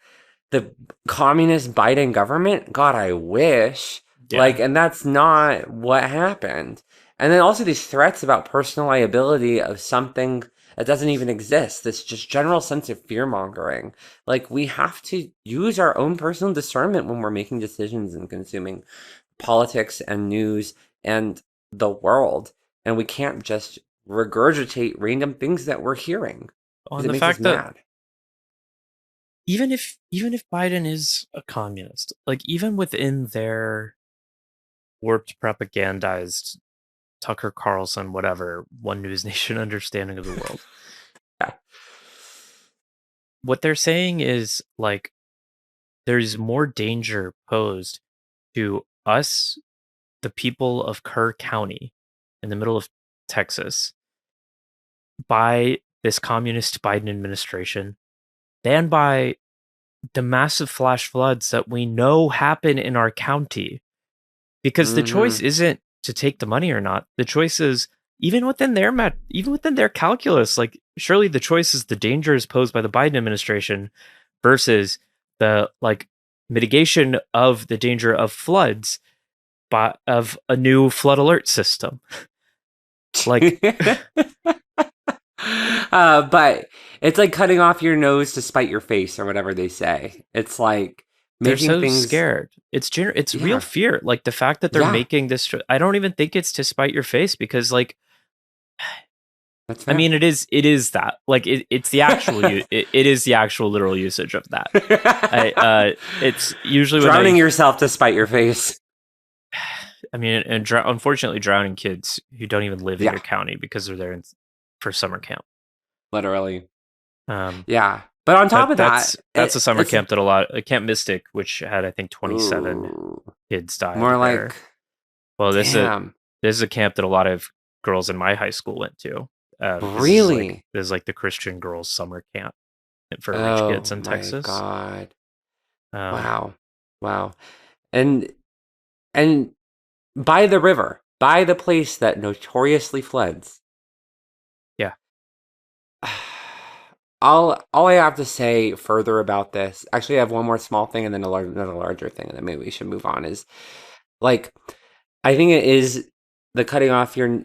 the communist Biden government, God, I wish. Yeah. Like, and that's not what happened. And then also these threats about personal liability of something that doesn't even exist. This just general sense of fear mongering. Like, we have to use our own personal discernment when we're making decisions and consuming politics and news and the world. And we can't just regurgitate random things that we're hearing. On 'Cause it the makes fact us that mad. even if Biden is a communist, like even within their warped propagandized Tucker Carlson, whatever, One News Nation understanding of the world. Yeah. What they're saying is like there's more danger posed to us, the people of Kerr County in the middle of Texas, by this communist Biden administration than by the massive flash floods that we know happen in our county. Because the choice isn't to take the money or not. The choice is even within their calculus, like surely the choice is the dangers posed by the Biden administration versus the like mitigation of the danger of floods of a new flood alert system. Like but it's like cutting off your nose to spite your face or whatever they say. It's like they're making so things scared. It's Yeah. real fear. Like the fact that they're Yeah. making this. I don't even think it's to spite your face because, like, That's I fair. mean, it is that. Like, it's the actual. it is the actual literal usage of that. It's usually when drowning yourself to spite your face. I mean, and unfortunately, drowning kids who don't even live in Yeah. your county because they're there for summer camp. Literally. Um, Yeah. But on top of that's that, a summer it's- camp that Camp Mystic, which had I think 27 Ooh, kids died. more there. like Well, this damn. is a camp that a lot of girls in my high school went to. Really? This is like the Christian girls summer camp for rich Oh kids in my Texas. God. Um, Wow. And by the river, by the place that notoriously floods. Yeah. All I have to say further about this, actually I have one more small thing and then another larger thing, and then maybe we should move on, is like, I think it is the cutting off your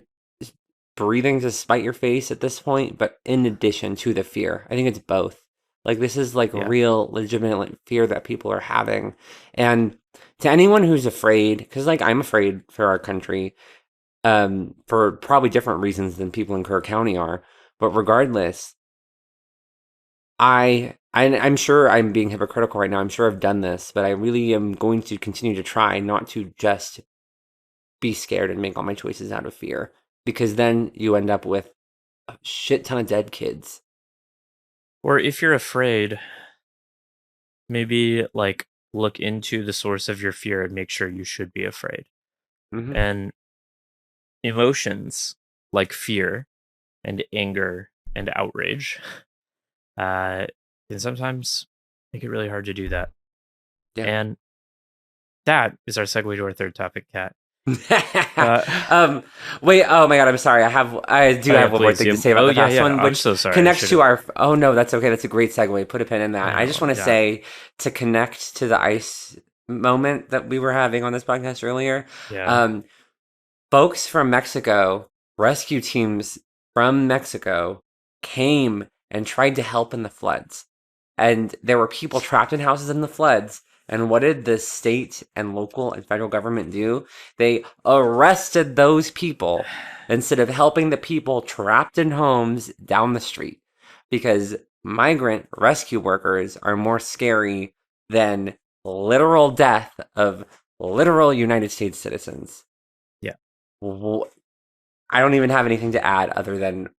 breathing to spite your face at this point, but in addition to the fear. I think it's both. Like, this is like Yeah. real legitimate fear that people are having. And to anyone who's afraid, because like I'm afraid for our country, for probably different reasons than people in Kerr County are, but regardless, I'm sure I'm being hypocritical right now. I'm sure I've done this, but I really am going to continue to try not to just be scared and make all my choices out of fear, because then you end up with a shit ton of dead kids. or if you're afraid, maybe like look into the source of your fear and make sure you should be afraid. Mhm. And emotions like fear and anger and outrage can sometimes make it really hard to do that. Yeah. And that is our segue to our third topic, Kat. Wait, oh my God, I'm sorry. I do have one more please, thing yeah. to say about Oh, the yeah, past yeah. one, I'm which so sorry. I connects should've- to our. Oh no, that's okay. That's a great segue. Put a pin in that. I just want to yeah. say, to connect to the ice moment that we were having on this podcast earlier. Yeah. Folks from Mexico, rescue teams from Mexico came and tried to help in the floods. And there were people trapped in houses in the floods. And what did the state and local and federal government do? They arrested those people instead of helping the people trapped in homes down the street. Because migrant rescue workers are more scary than literal death of literal United States citizens. Yeah. I don't even have anything to add other than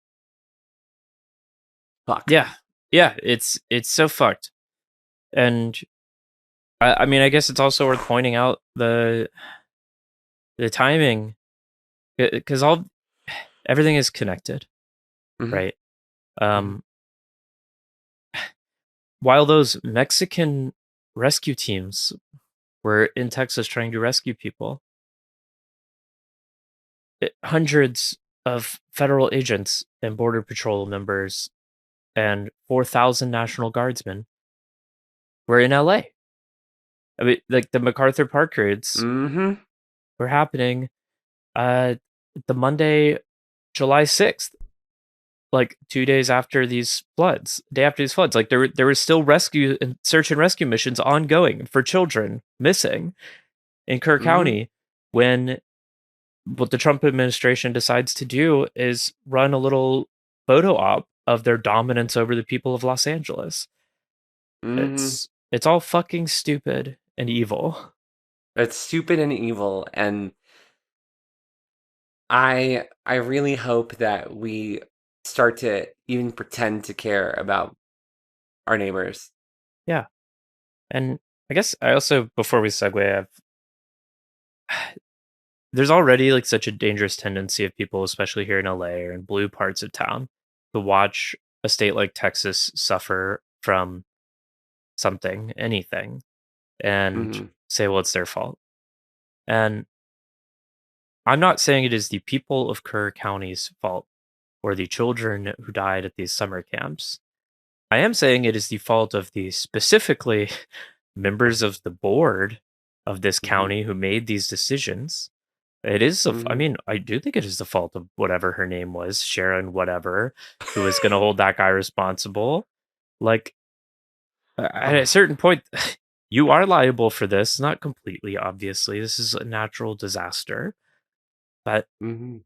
fuck. Yeah. Yeah, it's so fucked. And I mean, I guess it's also worth pointing out the timing, because everything is connected, right? While those Mexican rescue teams were in Texas trying to rescue people, hundreds of federal agents and Border Patrol members and 4,000 National Guardsmen were in LA. I mean, like the MacArthur park raids were happening the Monday, July 6th, like 2 days after these floods, day after these floods. Like there were still rescue and search and rescue missions ongoing for children missing in Kerr County when what the Trump administration decides to do is run a little photo op of their dominance over the people of Los Angeles. It's all fucking stupid and evil. It's stupid and evil, and I really hope that we start to even pretend to care about our neighbors. Yeah. And I guess I also, before we segue, there's already like such a dangerous tendency of people, especially here in LA or in blue parts of town, to watch a state like Texas suffer from something, anything, and say, well, it's their fault. And I'm not saying it is the people of Kerr County's fault or the children who died at these summer camps. I am saying it is the fault of the specifically members of the board of this county who made these decisions. It is, I mean, I do think it is the fault of whatever her name was, Sharon, whatever, who was going to hold that guy responsible. Like, at a certain point, you are liable for this. Not completely, obviously. This is a natural disaster. But you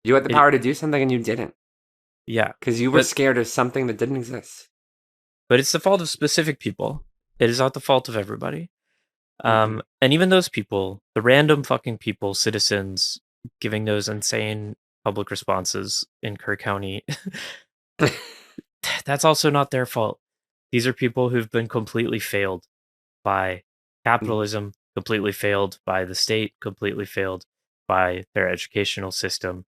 had the power to do something and you didn't. Yeah. Because you were scared of something that didn't exist. But it's the fault of specific people. It is not the fault of everybody. And even those people, the random fucking people, citizens, giving those insane public responses in Kerr County, that's also not their fault. These are people who've been completely failed by capitalism, completely failed by the state, completely failed by their educational system.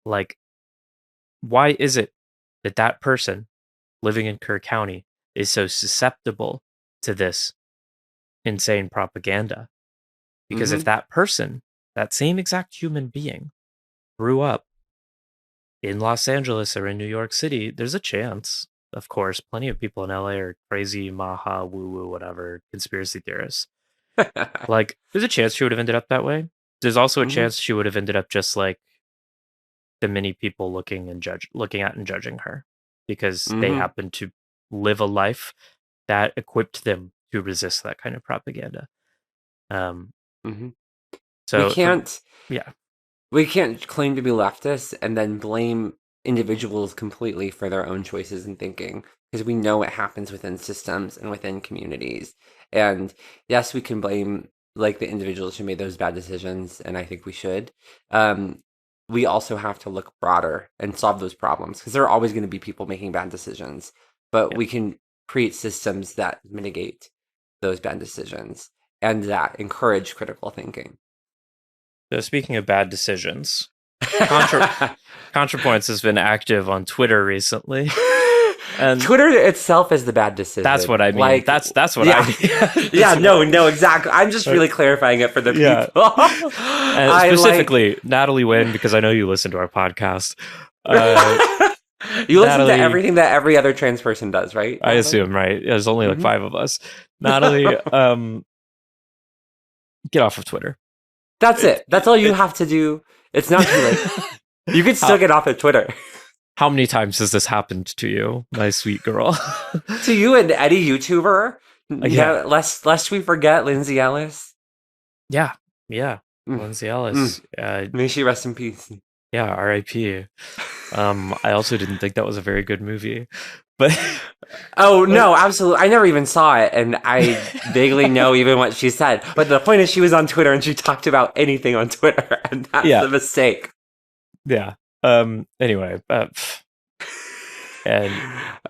Like, why is it that that person living in Kerr County is so susceptible to this insane propaganda? Because if that person, that same exact human being, grew up in Los Angeles or in New York City, there's a chance, of course, plenty of people in LA are crazy, maha, woo-woo, whatever, conspiracy theorists. Like, there's a chance she would have ended up that way. There's also a chance she would have ended up just like the many people looking at and judging her, because they happen to live a life that equipped them to resist that kind of propaganda. So we can't claim to be leftists and then blame individuals completely for their own choices and thinking, because we know it happens within systems and within communities. And yes, we can blame like the individuals who made those bad decisions, and I think we should. We also have to look broader and solve those problems, because there are always going to be people making bad decisions, but we can create systems that mitigate those bad decisions and that encourage critical thinking. So speaking of bad decisions, Contrapoints has been active on Twitter recently. And Twitter itself is the bad decision. That's what I mean. Like, that's what I mean. No, exactly. I'm just really clarifying it for the people. And specifically, Natalie Wynn, because I know you listen to our podcast. You listen to everything that every other trans person does, right? I assume, right? There's only like 5 of us. Natalie, get off of Twitter. That's it. That's all you have to do It's not too late. You can still get off of Twitter. How many times has this happened to you, my sweet girl? To you and any YouTuber? Yeah. Lest we forget Lindsay Ellis. Yeah. Lindsay Ellis. May she rest in peace. Yeah, R.I.P. I also didn't think that was a very good movie, but no, absolutely. I never even saw it, and I vaguely know even what she said. But the point is, she was on Twitter and she talked about anything on Twitter, and that's the mistake. Yeah. Anyway, and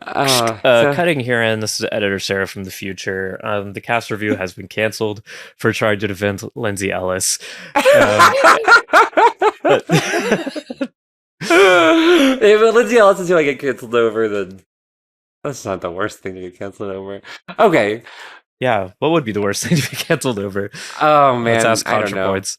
cutting here in, this is editor Sara from the future. The Kass review has been canceled for trying to defend Lindsay Ellis. If Lindsay Ellis is going to get canceled over, then that's not the worst thing to get canceled over. Okay. Yeah, what would be the worst thing to be canceled over? Oh man, let's ask I don't know. Contrapoints.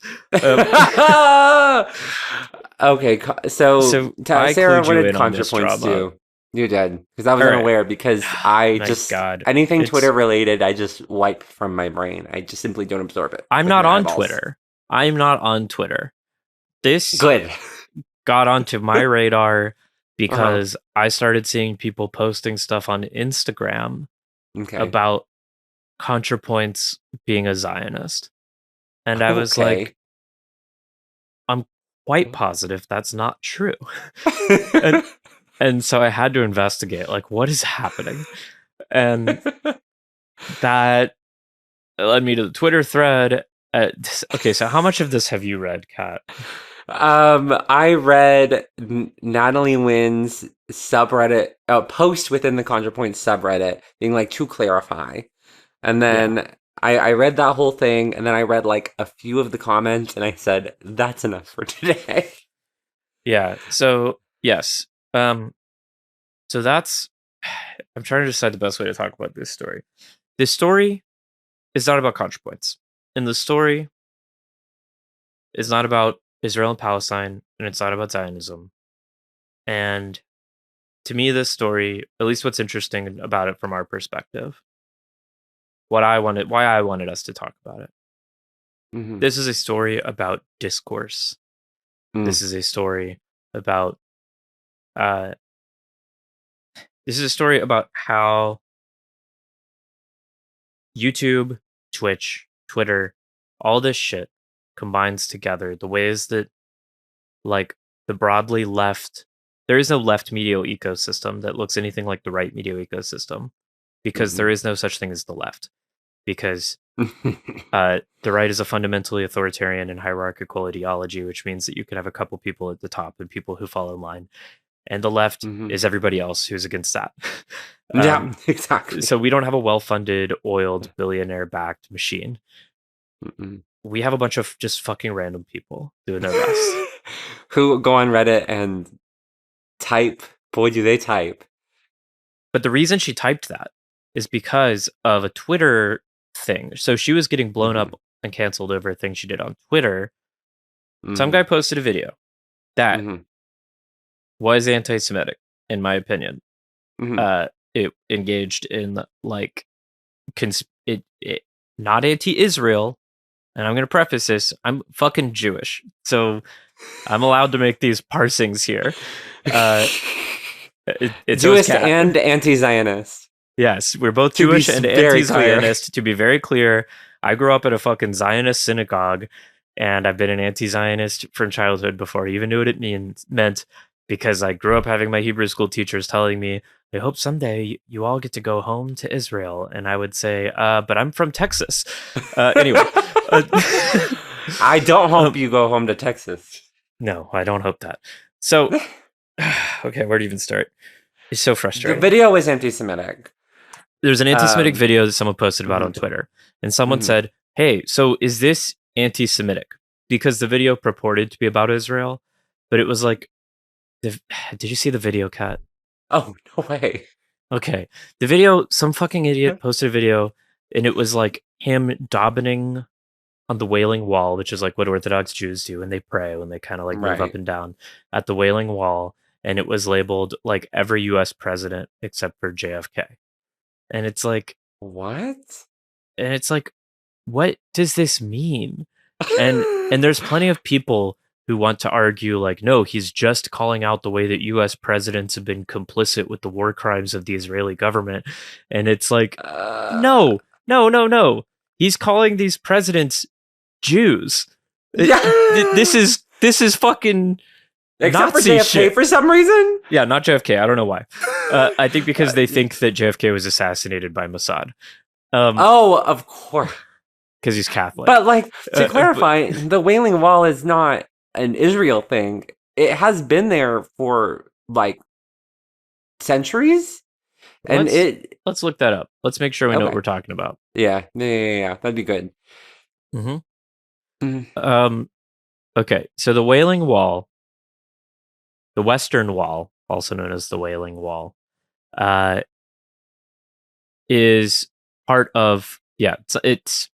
Okay, so Sara, what did Contrapoints do? You did, because I was unaware. Because anything Twitter related, I just wipe from my brain. I just simply don't absorb it. I'm not on Twitter. I'm not on Twitter. This got onto my radar because I started seeing people posting stuff on Instagram about Contrapoints being a Zionist. And I was like, I'm quite positive that's not true. and so I had to investigate, like, what is happening? And that led me to the Twitter thread. Okay, so how much of this have you read, Kat? I read Natalie Wynn's subreddit post within the Contrapoints subreddit being like, to clarify. And then I read that whole thing, and then I read like a few of the comments, and I said, that's enough for today. Yeah, so yes. So that's, I'm trying to decide the best way to talk about this story. This story is not about Contrapoints. And the story is not about Israel and Palestine, and it's not about Zionism. And to me, this story, at least what's interesting about it from our perspective, why I wanted us to talk about it. Mm-hmm. This is a story about discourse. This is a story about how YouTube, Twitch, Twitter, all this shit combines together. The ways that, like, the broadly left, there is no left media ecosystem that looks anything like the right media ecosystem, because there is no such thing as the left. Because the right is a fundamentally authoritarian and hierarchical ideology, which means that you can have a couple people at the top and people who follow in line. And the left is everybody else who's against that. Yeah, exactly. So we don't have a well-funded, oiled, billionaire-backed machine. We have a bunch of just fucking random people doing their best. Who go on Reddit and type. Boy, do they type. But the reason she typed that is because of a Twitter thing. So she was getting blown up and canceled over a thing she did on Twitter. Some guy posted a video that was anti-Semitic, in my opinion. It engaged in, like, not anti-Israel. And I'm going to preface this, I'm fucking Jewish, so I'm allowed to make these parsings here. It's Jewish and anti-Zionist. Yes, we're both Jewish and anti-Zionist. To be very clear, I grew up at a fucking Zionist synagogue, and I've been an anti-Zionist from childhood before I even knew what it meant, because I grew up having my Hebrew school teachers telling me, I hope someday you all get to go home to Israel. And I would say, but I'm from Texas. Anyway. I don't hope you go home to Texas. No, I don't hope that. So, okay, where to even start? It's so frustrating. The video is anti-Semitic. There's an anti-Semitic video that someone posted about on Twitter. And someone said, hey, so is this anti-Semitic? Because the video purported to be about Israel, but it was like, did you see the video, Kat? Oh, no way. Okay. The video, some fucking idiot posted a video, and it was like him davening on the Wailing Wall, which is like what Orthodox Jews do when they pray, when they kind of like move up and down at the Wailing Wall. And it was labeled like every US president except for JFK. And it's like, what? And it's like, what does this mean? And there's plenty of people who want to argue like, no, he's just calling out the way that U.S. presidents have been complicit with the war crimes of the Israeli government, and it's like, no, he's calling these presidents Jews. This is fucking Except Nazi for JFK shit. for some reason. Yeah, not JFK. I don't know why. I think because they think that JFK was assassinated by Mossad. Oh, of course. Because he's Catholic. But like to clarify, the Wailing Wall is not an Israel thing. It has been there for like centuries, and let's look that up. Let's make sure we know what we're talking about. Yeah. That'd be good. Okay, so the Wailing Wall, the Western Wall, also known as the Wailing Wall, is part of it's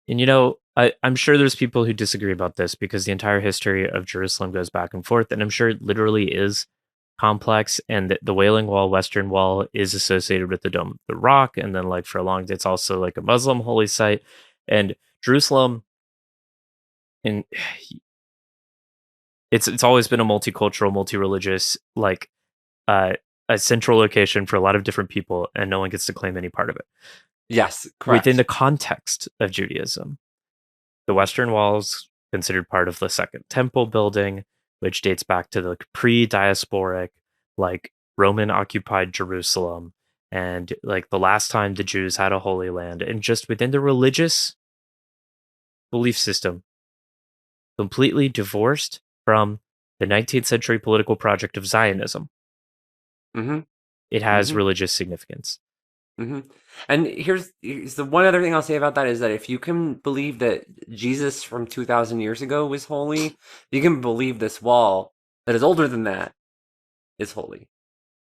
and I'm sure there's people who disagree about this because the entire history of Jerusalem goes back and forth, and I'm sure it literally is complex, and the Wailing Wall, Western Wall, is associated with the Dome of the Rock, and then like for a long, it's also like a Muslim holy site, and Jerusalem, and it's always been a multicultural, multi-religious, like a central location for a lot of different people, and no one gets to claim any part of it. Yes, correct. Within the context of Judaism, the Western Wall is considered part of the Second Temple building, which dates back to the pre-diasporic, like Roman-occupied Jerusalem, and like the last time the Jews had a Holy Land, and just within the religious belief system, completely divorced from the 19th century political project of Zionism. It has religious significance. And here's the one other thing I'll say about that is that if you can believe that Jesus from 2,000 years ago was holy, you can believe this wall that is older than that is holy.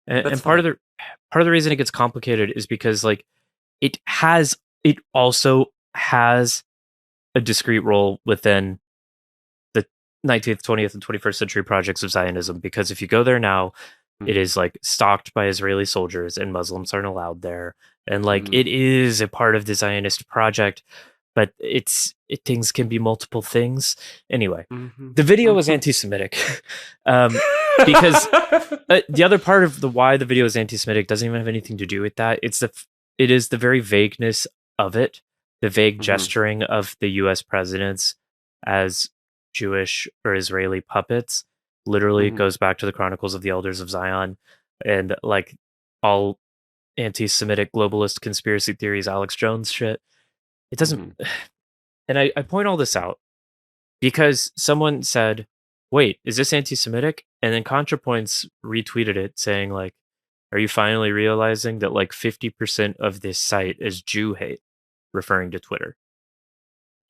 And part of the reason it gets complicated is because like it also has a discrete role within the 19th, 20th, and 21st century projects of Zionism, because if you go there now, it is like stocked by Israeli soldiers and Muslims aren't allowed there. And like it is a part of the Zionist project, but things can be multiple things. Anyway, the video was anti-Semitic because the other part of why the video is anti-Semitic doesn't even have anything to do with that. It is the very vagueness of it, the vague gesturing of the U.S. presidents as Jewish or Israeli puppets. Literally goes back to the Chronicles of the Elders of Zion, and like all anti-Semitic globalist conspiracy theories, Alex Jones shit. It doesn't. And I point all this out because someone said, wait, is this anti-Semitic? And then Contrapoints retweeted it saying like, are you finally realizing that like 50% of this site is Jew hate, referring to Twitter?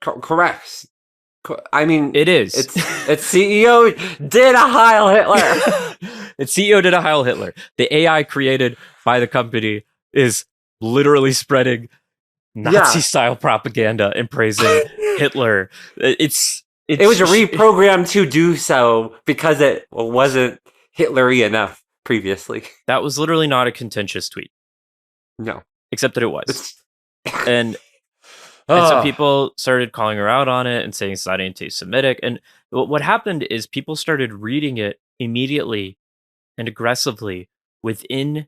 Correct. I mean, it is. Its CEO did a Heil Hitler. Its CEO did a Heil Hitler. The AI created by the company is literally spreading Nazi-style propaganda and praising Hitler. It was reprogrammed to do so because it wasn't Hitler-y enough previously. That was literally not a contentious tweet. No. Except that it was. And so people started calling her out on it and saying it's not anti-Semitic. And what happened is people started reading it immediately and aggressively within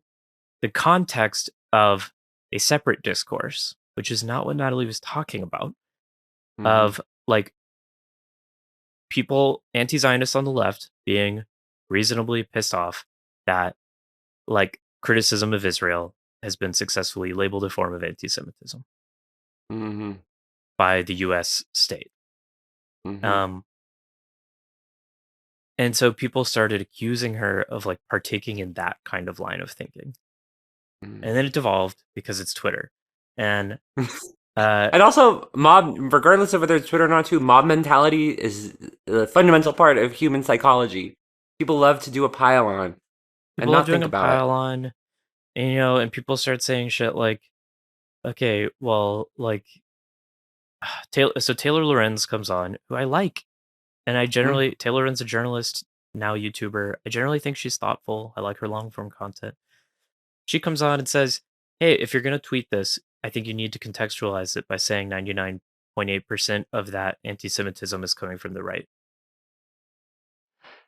the context of a separate discourse, which is not what Natalie was talking about, of like people, anti-Zionists on the left, being reasonably pissed off that like criticism of Israel has been successfully labeled a form of anti-Semitism. By the U.S. state. And so people started accusing her of like partaking in that kind of line of thinking. And then it devolved because it's Twitter. And also regardless of whether it's Twitter or not too, mob mentality is a fundamental part of human psychology. People love to do a pile-on and not think about it. Pile-on, and people start saying shit like, okay, well, like, Taylor Lorenz comes on, who I like, and I generally Taylor Lorenz, a journalist, now YouTuber. I generally think she's thoughtful. I like her long form content. She comes on and says, "Hey, if you're gonna tweet this, I think you need to contextualize it by saying 99.8% of that anti-Semitism is coming from the right."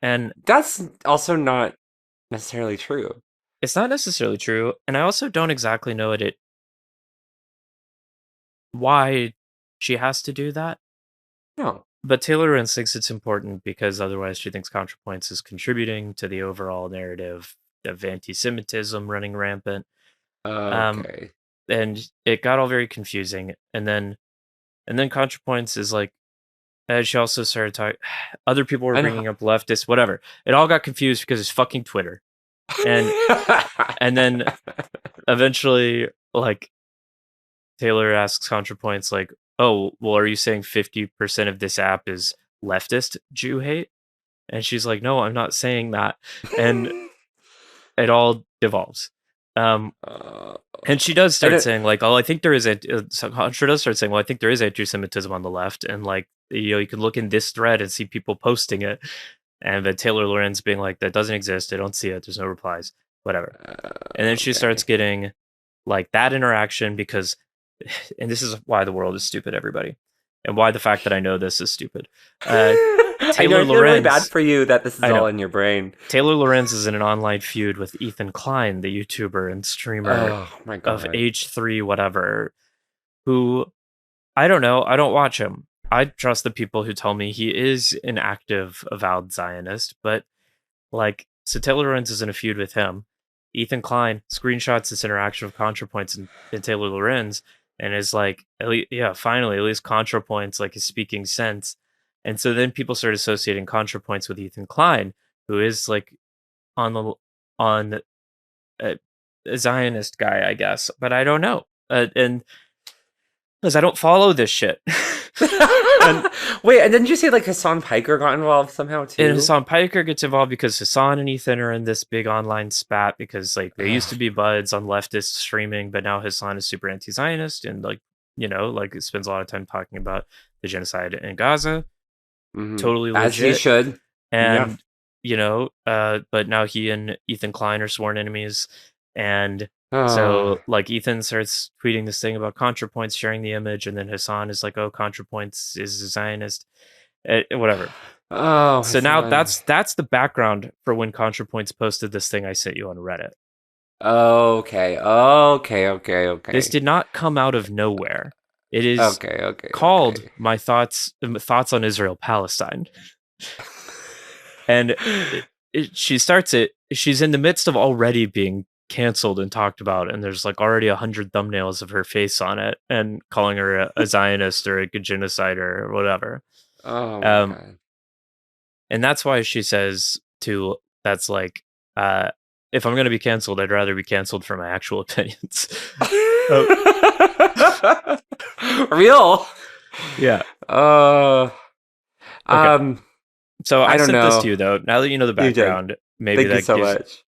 And That's also not necessarily true. it's not necessarily true, and I also don't exactly know why she has to do that. No. But Taylor Lorenz thinks it's important because otherwise she thinks Contrapoints is contributing to the overall narrative of anti-Semitism running rampant. Okay. And it got all very confusing. And then Contrapoints is like, she also started talking. Other people were And bringing up leftists, whatever. It all got confused because it's fucking Twitter. And then eventually, like, Taylor asks Contrapoints, like, "Oh, well, are you saying 50% of this app is leftist Jew hate?" And she's like, "No, I'm not saying that." And it all devolves. And she does start saying, like, "Oh, I think there is Contra does start saying, well, I think there is anti-Semitism on the left, and like, you can look in this thread and see people posting it." And then Taylor Lorenz being like, "That doesn't exist. I don't see it. There's no replies, whatever." And then she starts getting like that interaction because, and this is why the world is stupid, everybody, and why the fact that I know this is stupid. I know, I feel really bad for you that this is all in your brain. Taylor Lorenz is in an online feud with Ethan Klein, the YouTuber and streamer of H3 whatever, who, I don't know, I don't watch him. I trust the people who tell me he is an active, avowed Zionist, but like, so Taylor Lorenz is in a feud with him. Ethan Klein screenshots this interaction of Contrapoints and Taylor Lorenz and is like, finally, at least Contrapoints like is speaking sense. And so then people start associating Contrapoints with Ethan Klein, who is like on a Zionist guy, I guess, but I don't know. And because I don't follow this shit. Wait, and didn't you say like Hassan Piker got involved somehow too? And Hassan Piker gets involved because Hassan and Ethan are in this big online spat because like they used to be buds on leftist streaming, but now Hassan is super anti-Zionist and like, like it spends a lot of time talking about the genocide in Gaza. Mm-hmm. Totally legit. As he should. And but now he and Ethan Klein are sworn enemies. And so like Ethan starts tweeting this thing about Contrapoints, sharing the image, and then Hassan is like, "Oh, Contrapoints is a Zionist," whatever. Oh, so now that's the background for when Contrapoints posted this thing I sent you on Reddit. Okay. This did not come out of nowhere. It is called My Thoughts on Israel Palestine. And she starts it. She's in the midst of already being canceled and talked about, and there's like already 100 thumbnails of her face on it and calling her a Zionist or a genocider or whatever. Oh my God. And that's why she says that's like, if I'm going to be canceled, I'd rather be canceled for my actual opinions. Real? Yeah. Okay. So I sent this to you though. Now that you know the background, maybe Thank you so much.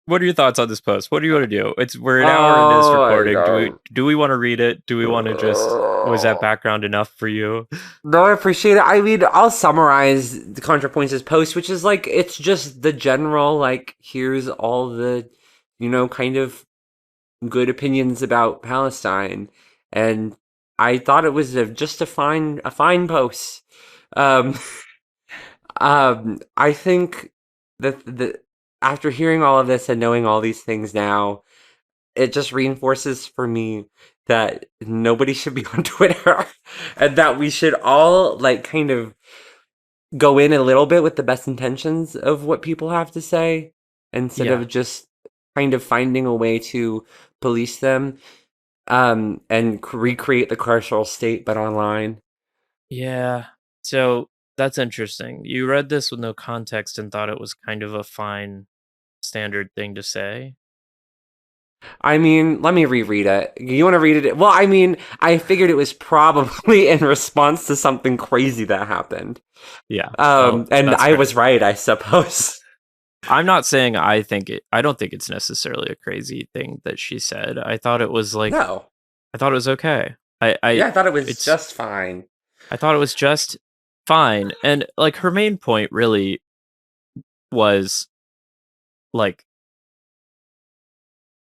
What are your thoughts on this post? What do you want to do? We're an hour into this recording. Do we want to read it? Do we want to just, was that background enough for you? No, I appreciate it. I mean, I'll summarize the Contrapoints' post, which is like, it's just the general, like, here's all the, kind of good opinions about Palestine. And I thought it was just a fine post. I think that after hearing all of this and knowing all these things now, it just reinforces for me that nobody should be on Twitter and that we should all like kind of go in a little bit with the best intentions of what people have to say instead of just kind of finding a way to police them and recreate the carceral state but online. Yeah. So that's interesting. You read this with no context and thought it was kind of a fine standard thing to say. I mean, let me reread it. You want to read it? Well, I mean, I figured it was probably in response to something crazy that happened. Yeah. And I was right, I suppose. I'm not saying I don't think it's necessarily a crazy thing that she said. I thought it was like, no. I thought it was okay. I thought it was just fine. I thought it was just fine. And like her main point really was like,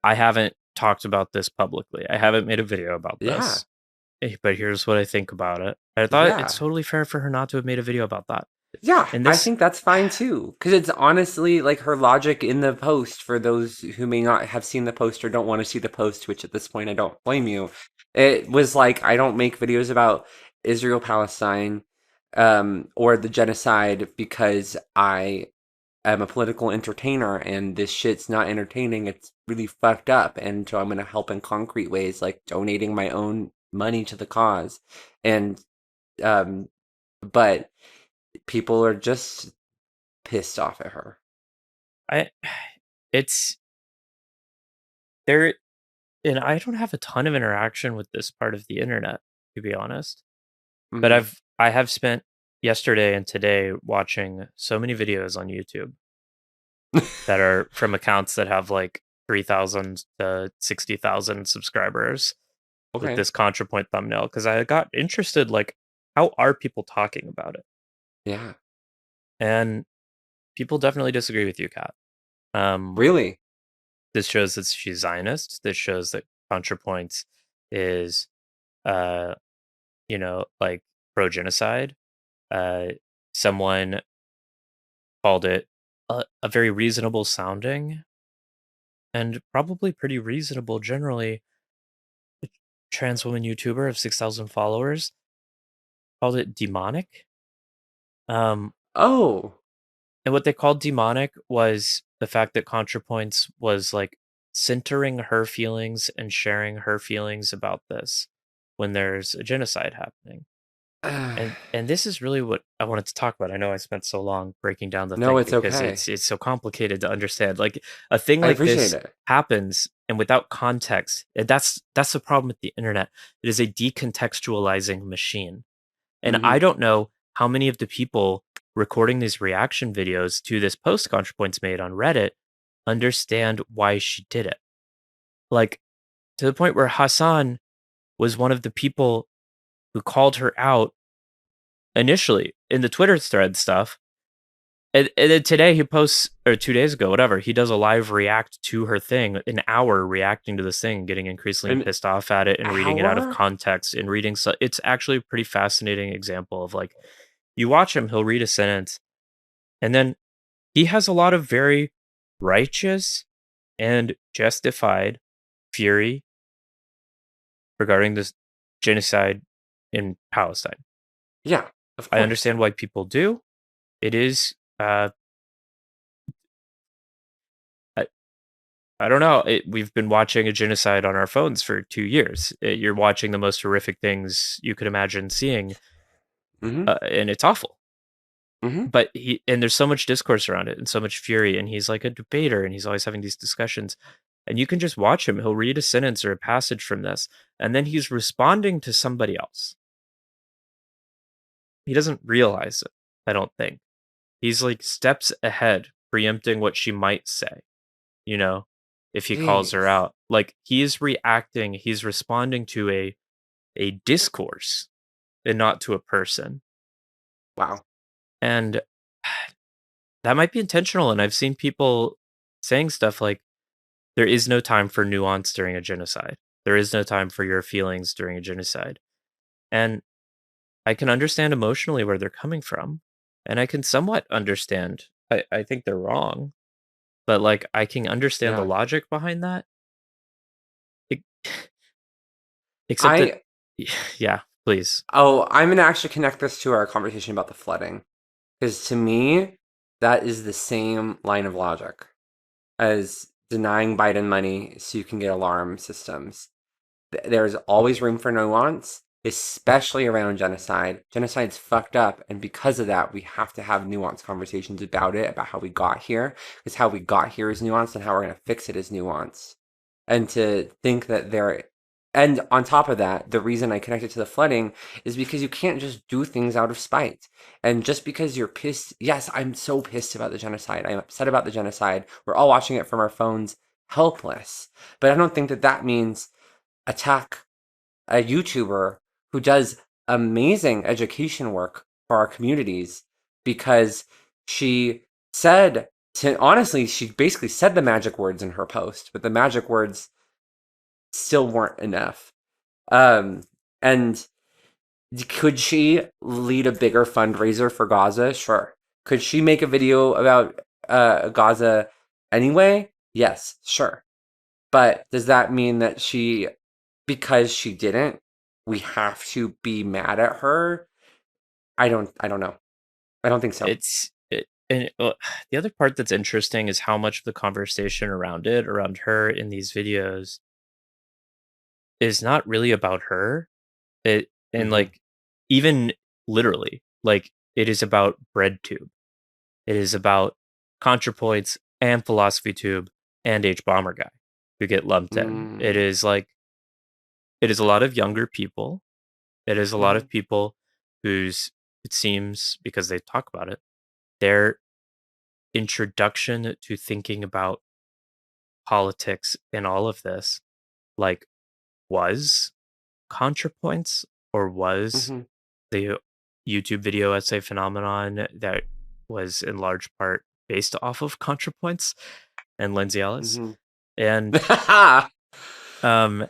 I haven't talked about this publicly. I haven't made a video about this. But here's what I think about it. I thought it's totally fair for her not to have made a video about that. Yeah, And I this, think that's fine too. Because it's honestly like her logic in the post for those who may not have seen the post or don't want to see the post, which at this point I don't blame you. It was like, I don't make videos about Israel Palestine or the genocide because I am a political entertainer and this shit's not entertaining. It's really fucked up. And so I'm going to help in concrete ways, like donating my own money to the cause. And, um, but people are just pissed off at her. I, it's there, and I don't have a ton of interaction with this part of the internet, to be honest. But Hmm. I have spent yesterday and today watching so many videos on YouTube that are from accounts that have like 3,000 to 60,000 subscribers with Okay. this ContraPoint thumbnail because I got interested, like, how are people talking about it? Yeah. And people definitely disagree with you, Kat. Um, Really? this shows that she's Zionist. This shows that ContraPoints is, uh, like pro genocide. Uh, someone called it a very reasonable sounding and probably pretty reasonable generally trans woman YouTuber of 6,000 followers called it demonic. Um, Oh. and what they called demonic was the fact that ContraPoints was like centering her feelings and sharing her feelings about this when there's a genocide happening. And this is really what I wanted to talk about. I know I spent so long breaking down the No, thing it's because okay. it's so complicated to understand. Like a thing I like appreciate this it. happens and without context, and that's the problem with the internet. It is a decontextualizing machine. And Hmm. I don't know how many of the people recording these reaction videos to this post ContraPoints made on Reddit understand why she did it. Like to the point where Hassan was one of the people who called her out initially in the Twitter thread stuff. And then today he posts, or 2 days ago, whatever, he does a live react to her thing, an hour reacting to this thing, getting increasingly An pissed off at it and reading it out of hour? context and reading. So it's actually a pretty fascinating example of like, you watch him, he'll read a sentence, and then he has a lot of very righteous and justified fury regarding this genocide in Palestine. Yeah, of I course. understand why people do. It is, I, I don't know. We've been watching a genocide on our phones for 2 years. You're watching the most horrific things you could imagine seeing, Hmm. and it's awful. Hmm. But there's so much discourse around it and so much fury, and he's like a debater, and he's always having these discussions. And you can just watch him. He'll read a sentence or a passage from this, and then he's responding to somebody else. He doesn't realize it, I don't think. He's like steps ahead, preempting what she might say, you know, if he calls her Jeez. out. Like he's reacting, he's responding to a discourse and not to a person. Wow. And that might be intentional. And I've seen people saying stuff like, there is no time for nuance during a genocide. There is no time for your feelings during a genocide. And I can understand emotionally where they're coming from. And I can somewhat understand. I think they're wrong, but like I can understand the Yeah. logic behind that. Ex- Except that, I yeah, please. I'm gonna actually connect this to our conversation about the flooding. Because to me, that is the same line of logic as denying Biden money so you can get alarm systems. There's always room for nuance, especially around genocide. Genocide's fucked up, and because of that, we have to have nuanced conversations about it, about how we got here, because how we got here is nuanced, and how we're going to fix it is nuanced. And to think that and on top of that, the reason I connected to the flooding is because you can't just do things out of spite. And just because you're pissed, yes, I'm so pissed about the genocide. I'm upset about the genocide. We're all watching it from our phones, helpless. But I don't think that that means attack a YouTuber who does amazing education work for our communities because she said honestly, she basically said the magic words in her post, but the magic words still weren't enough. Um, and Could she lead a bigger fundraiser for Gaza? Sure. Could she make a video about Gaza anyway? Yes, sure. But does that mean that because she didn't, we have to be mad at her? I don't know. I don't think so. The other part that's interesting is how much of the conversation around her in these videos is not really about her. It and Hmm. like even literally, like it is about BreadTube. It is about Contrapoints and Philosophy Tube and H Bomber Guy who get lumped in. Mm, It is a lot of younger people. It is a lot mhm, of people whose it seems because they talk about it, their introduction to thinking about politics in all of this, like, was Contrapoints or was mhm, the YouTube video essay phenomenon that was in large part based off of Contrapoints and Lindsay Ellis. mhm. And um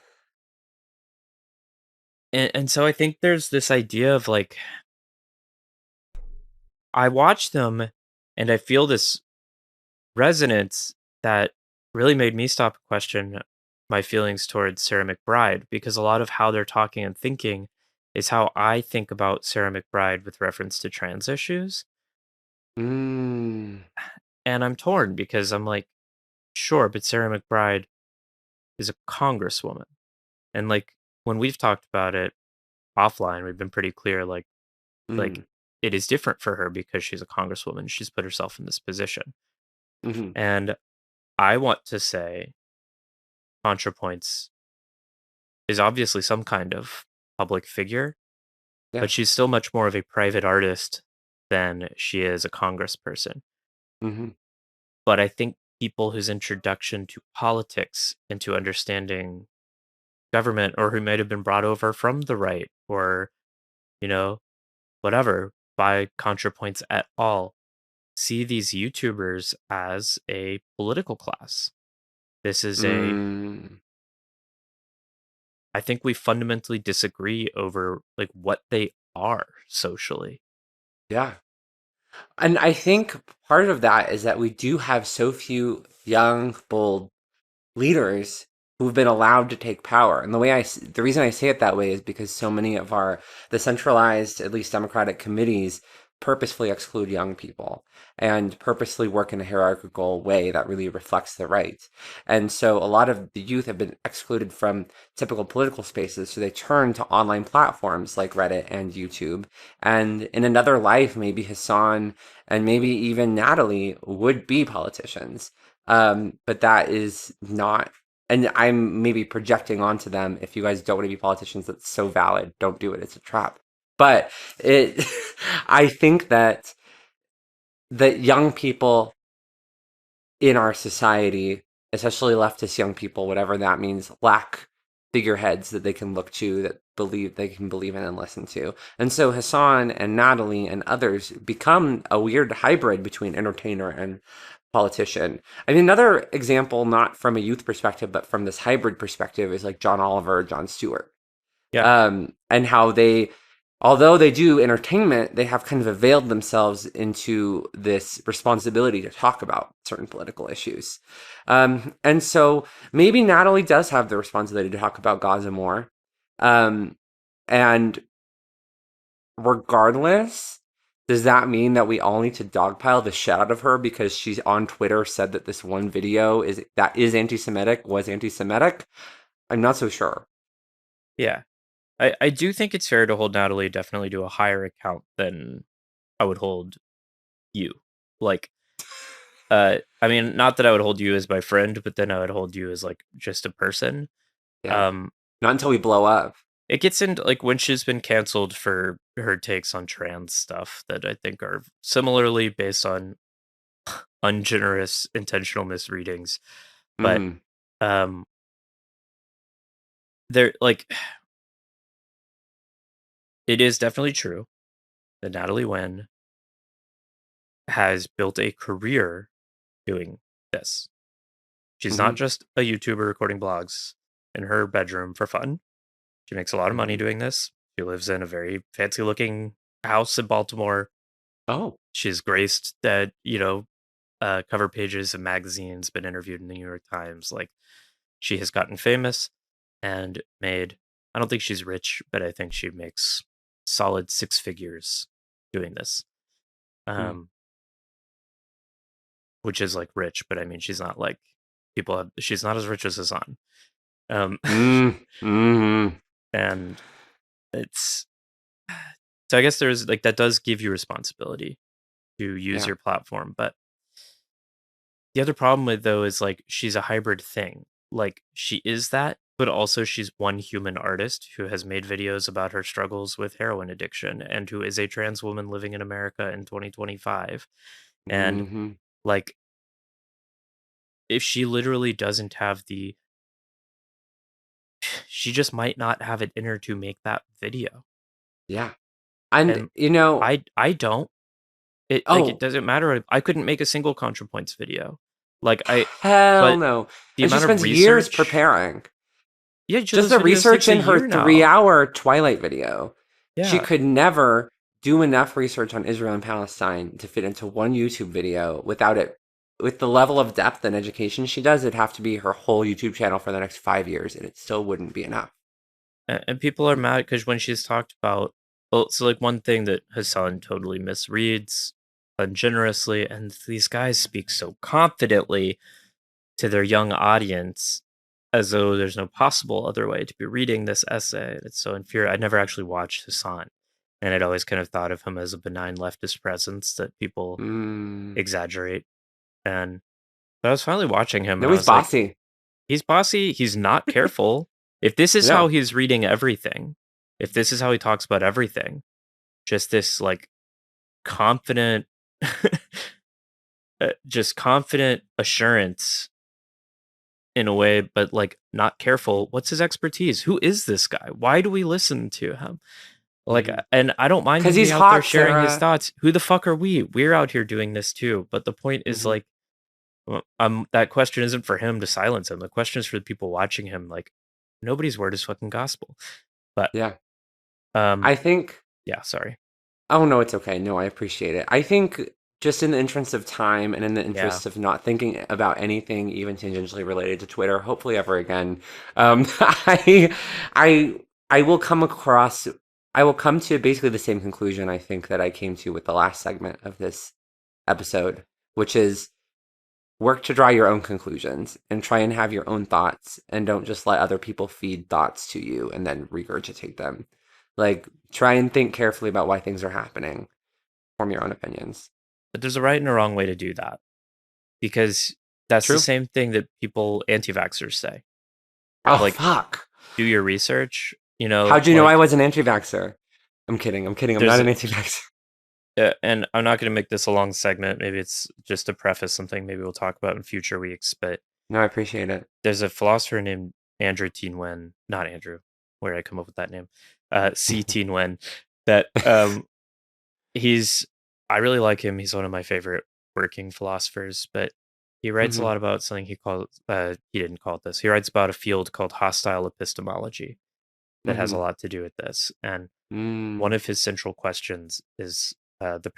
and so I think there's this idea of like I watch them and I feel this resonance that really made me stop and question my feelings towards Sarah McBride because a lot of how they're talking and thinking is how I think about Sarah McBride with reference to trans issues. Mm, And I'm torn because I'm like, sure, but Sarah McBride is a congresswoman. And like when we've talked about it offline, we've been pretty clear like mm, it is different for her because she's a congresswoman. She's put herself in this position. mhm. And I want to say ContraPoints is obviously some kind of public figure, Yeah. but she's still much more of a private artist than she is a congressperson. Mhm, But I think people whose introduction to politics and to understanding government or who might have been brought over from the right or, you know, whatever by ContraPoints at all see these YouTubers as a political class. This is a mm, I think we fundamentally disagree over like what they are socially. yeah. And I think part of that is that we do have so few young, bold leaders who've been allowed to take power. And the reason I say it that way is because so many of the centralized, at least Democratic committees purposefully exclude young people and purposely work in a hierarchical way that really reflects the right. And so a lot of the youth have been excluded from typical political spaces. So they turn to online platforms like Reddit and YouTube. And in another life, maybe Hassan and maybe even Natalie would be politicians. But that is not, and I'm maybe projecting onto them. If you guys don't want to be politicians, that's so valid. Don't do it. It's a trap. But it, I think that young people in our society, especially leftist young people, whatever that means, lack figureheads that they can look to that they can believe in and listen to. And so Hassan and Natalie and others become a weird hybrid between entertainer and politician. I mean, another example, not from a youth perspective, but from this hybrid perspective, is like John Oliver, Jon Stewart, Yeah. and how although they do entertainment, they have kind of availed themselves into this responsibility to talk about certain political issues. And so maybe Natalie does have the responsibility to talk about Gaza more. Um, and regardless, does that mean that we all need to dogpile the shit out of her because she's on Twitter said that this one video is anti-Semitic, was anti-Semitic? I'm not so sure. Yeah. I do think it's fair to hold Natalie definitely to a higher account than I would hold you. Like, I mean, not that I would hold you as my friend, but then I would hold you as like just a person. Yeah. Um, Not until we blow up. it gets into like when she's been canceled for her takes on trans stuff that I think are similarly based on ungenerous intentional misreadings. But Mm, um, there like it is definitely true that Natalie Wynn has built a career doing this. She's not hmm just a YouTuber recording blogs in her bedroom for fun. She makes a lot of money hmm doing this. She lives in a very fancy looking house in Baltimore. Oh. She's graced cover pages of magazines, been interviewed in the New York Times. Like, she has gotten famous and made, I don't think she's rich, but I think she makes solid six figures doing this. Mm. Which is like rich, but I mean, she's not like she's not as rich as Hassan. Mm-hmm. And it's, so I guess there's like, that does give you responsibility to use your platform. But the other problem with though is like, she's a hybrid thing. Like, she is that, but also she's one human artist who has made videos about her struggles with heroin addiction and who is a trans woman living in America in 2025. And Mm-hmm. like, if she literally doesn't have she just might not have it in her to make that video. Yeah. And And oh, I don't. It doesn't matter. I couldn't make a single ContraPoints video. Like, hell but no. the And she amount of spends years research. preparing. Yeah, Just those the videos research takes a in her year now. 3-hour Twilight video. She Yeah. could never do enough research on Israel and Palestine to fit into one YouTube video without it. With the level of depth and education she does, it'd have to be her whole YouTube channel for the next 5 years, and it still wouldn't be enough. And people are mad because when she's talked about, well, so like, one thing that Hassan totally misreads ungenerously, and these guys speak so confidently to their young audience as though there's no possible other way to be reading this essay. It's so infuriating. I never actually watched Hassan, and I'd always kind of thought of him as a benign leftist presence that people exaggerate. And but I was finally watching him, No, and I he's was like, bossy. he's bossy. He's not careful. If this is how he's reading everything, if this is how he talks about everything, just this like confident, just confident assurance in a way, but like not careful. What's his expertise? Who is this guy? Why do we listen to him? Like, and I don't mind him 'Cause being he's out there hot, sharing his Sara. thoughts. Who the fuck are we? We're out here doing this too. But the point is like, that question isn't for him to silence him. The question is for the people watching him. Like, nobody's word is fucking gospel. But I think. Yeah, sorry. Oh no, it's okay. No, I appreciate it. I think just in the interest of time and in the interest of not thinking about anything even tangentially related to Twitter, hopefully ever again, I will come across. I will come to basically the same conclusion I think that I came to with the last segment of this episode, which is work to draw your own conclusions and try and have your own thoughts and don't just let other people feed thoughts to you and then regurgitate them. Like, try and think carefully about why things are happening. Form your own opinions. But there's a right and a wrong way to do that. Because that's the same thing that anti-vaxxers say. Oh, like, fuck. Do your research, you know. How'd you know I was an anti-vaxxer? I'm kidding. I'm not an anti-vaxxer. And I'm not going to make this a long segment. Maybe it's just to preface something maybe we'll talk about in future weeks. But no, I appreciate it. There's a philosopher named Andrew Teen Wen. Not Andrew. Where did I come up with that name? C. Teen Wen. That I really like him. He's one of my favorite working philosophers. But he writes a lot about something he called, he didn't call it this. He writes about a field called hostile epistemology that has a lot to do with this. And one of his central questions is the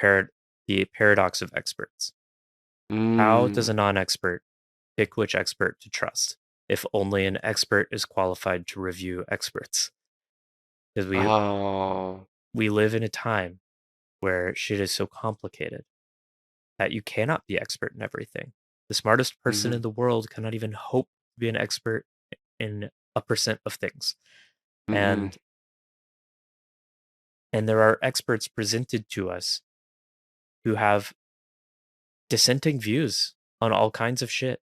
paradox of experts. How does a non-expert pick which expert to trust if only an expert is qualified to review experts? Because we live in a time where shit is so complicated that you cannot be expert in everything. The smartest person in the world cannot even hope to be an expert in 1% of things. And there are experts presented to us who have dissenting views on all kinds of shit.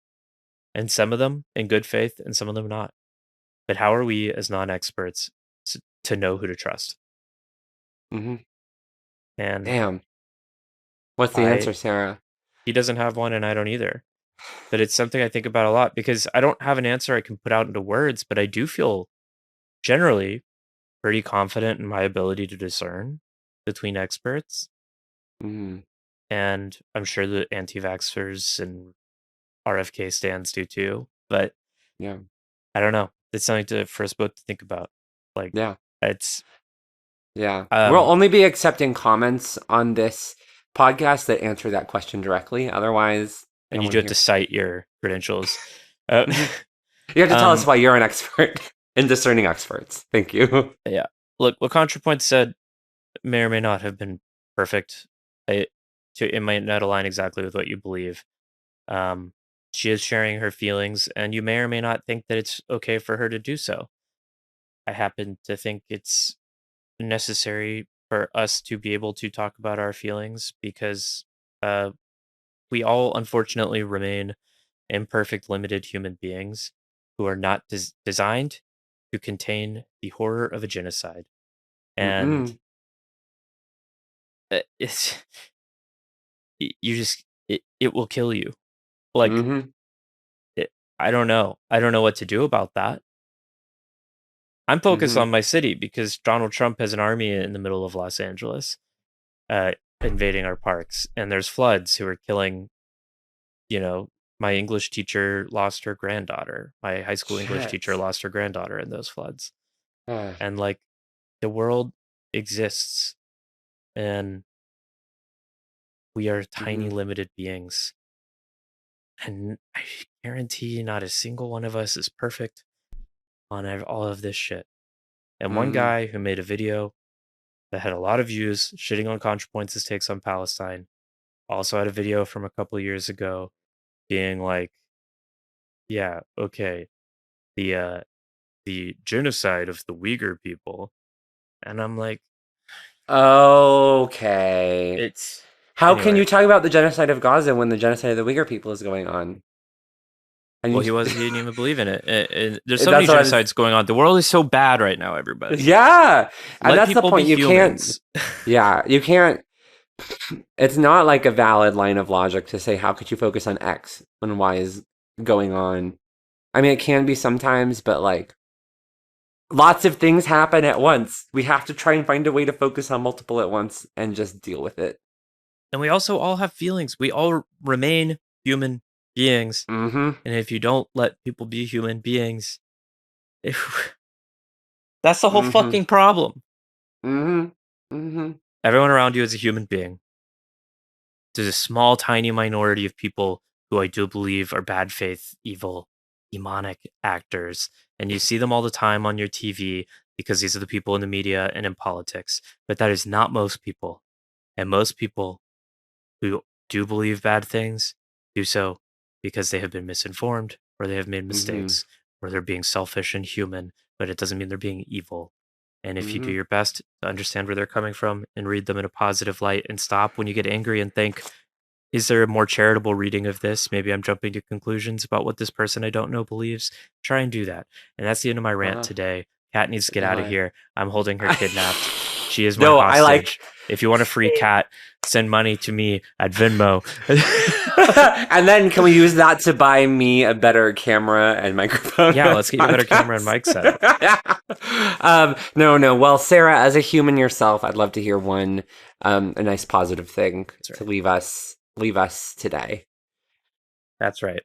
And some of them in good faith and some of them not. But how are we as non-experts to know who to trust? And damn. What's the answer, Sara? He doesn't have one and I don't either. But it's something I think about a lot because I don't have an answer I can put out into words, but I do feel generally pretty confident in my ability to discern between experts. And I'm sure the anti-vaxxers and RFK stands do too. But I don't know. It's something for us both to think about. Like, it's Yeah. We'll Um, only be accepting comments on this podcast that answer that question directly. Otherwise, I and don't you want do to have hear. to cite your credentials. Uh, Mhm. You have to tell us um, why you're an expert in discerning experts. Thank you. yeah. Look, what Contrapoint said may or may not have been perfect. It might not align exactly with what you believe. Um, she is sharing her feelings, and you may or may not think that it's okay for her to do so. I happen to think it's necessary for us to be able to talk about our feelings because uh, we all unfortunately remain imperfect, limited human beings who are not designed to contain the horror of a genocide. And Mm-mm. it's you just it will kill you. Like Mm-hmm. it, I don't know what to do about that. I'm focused Mm-hmm. on my city because Donald Trump has an army in the middle of Los Angeles, uh, invading our parks, and there's floods who are killing. You know, my English teacher lost her granddaughter. My high school English teacher Shit. lost her granddaughter in those floods, Uh, and like the world exists, and we are tiny, mm-hmm. limited beings, and I guarantee not a single one of us is perfect on all of this shit. And one Mm-hmm. guy who made a video that had a lot of views shitting on Contrapoints' takes on Palestine also had a video from a couple years ago being like, yeah, okay, the the genocide of the Uyghur people. And I'm like, Okay. it's How can anyway. you talk about the genocide of Gaza when the genocide of the Uyghur people is going on? And Well, you, he didn't even believe in it. There's so many that's what I was. genocides going on. The world is so bad right now, everybody. Yeah, and Let that's the people be point. You can't. humans. Yeah, you can't. It's not like a valid line of logic to say how could you focus on X when Y is going on. I mean, it can be sometimes, but like lots of things happen at once. We have to try and find a way to focus on multiple at once and just deal with it. And we also all have feelings. We all remain human beings. Mm-hmm. And if you don't let people be human beings, that's the whole Mm-hmm. fucking problem. Mm-hmm. Mm-hmm. Everyone around you is a human being. There's a small, tiny minority of people who I do believe are bad faith, evil, demonic actors. And you see them all the time on your TV because these are the people in the media and in politics. But that is not most people. And most people who do believe bad things do so because they have been misinformed or they have made Mm-hmm. mistakes or they're being selfish and human, but it doesn't mean they're being evil. And if you do Mm-hmm. your best to understand where they're coming from and read them in a positive light and stop when you get angry and think, is there a more charitable reading of this? Maybe I'm jumping to conclusions about what this person I don't know believes. Try and do that. And that's the end of my rant Uh, today. Kat needs to get no, out of here. I'm holding her kidnapped. She is my no, I like. hostage. If you want a free cat, send money to me at Venmo. And then can we use that to buy me a better camera and microphone? Yeah, let's get you a better camera and mic setup. No. Well, Sarah, as a human yourself, I'd love to hear one a nice positive thing to right. leave us today. That's right.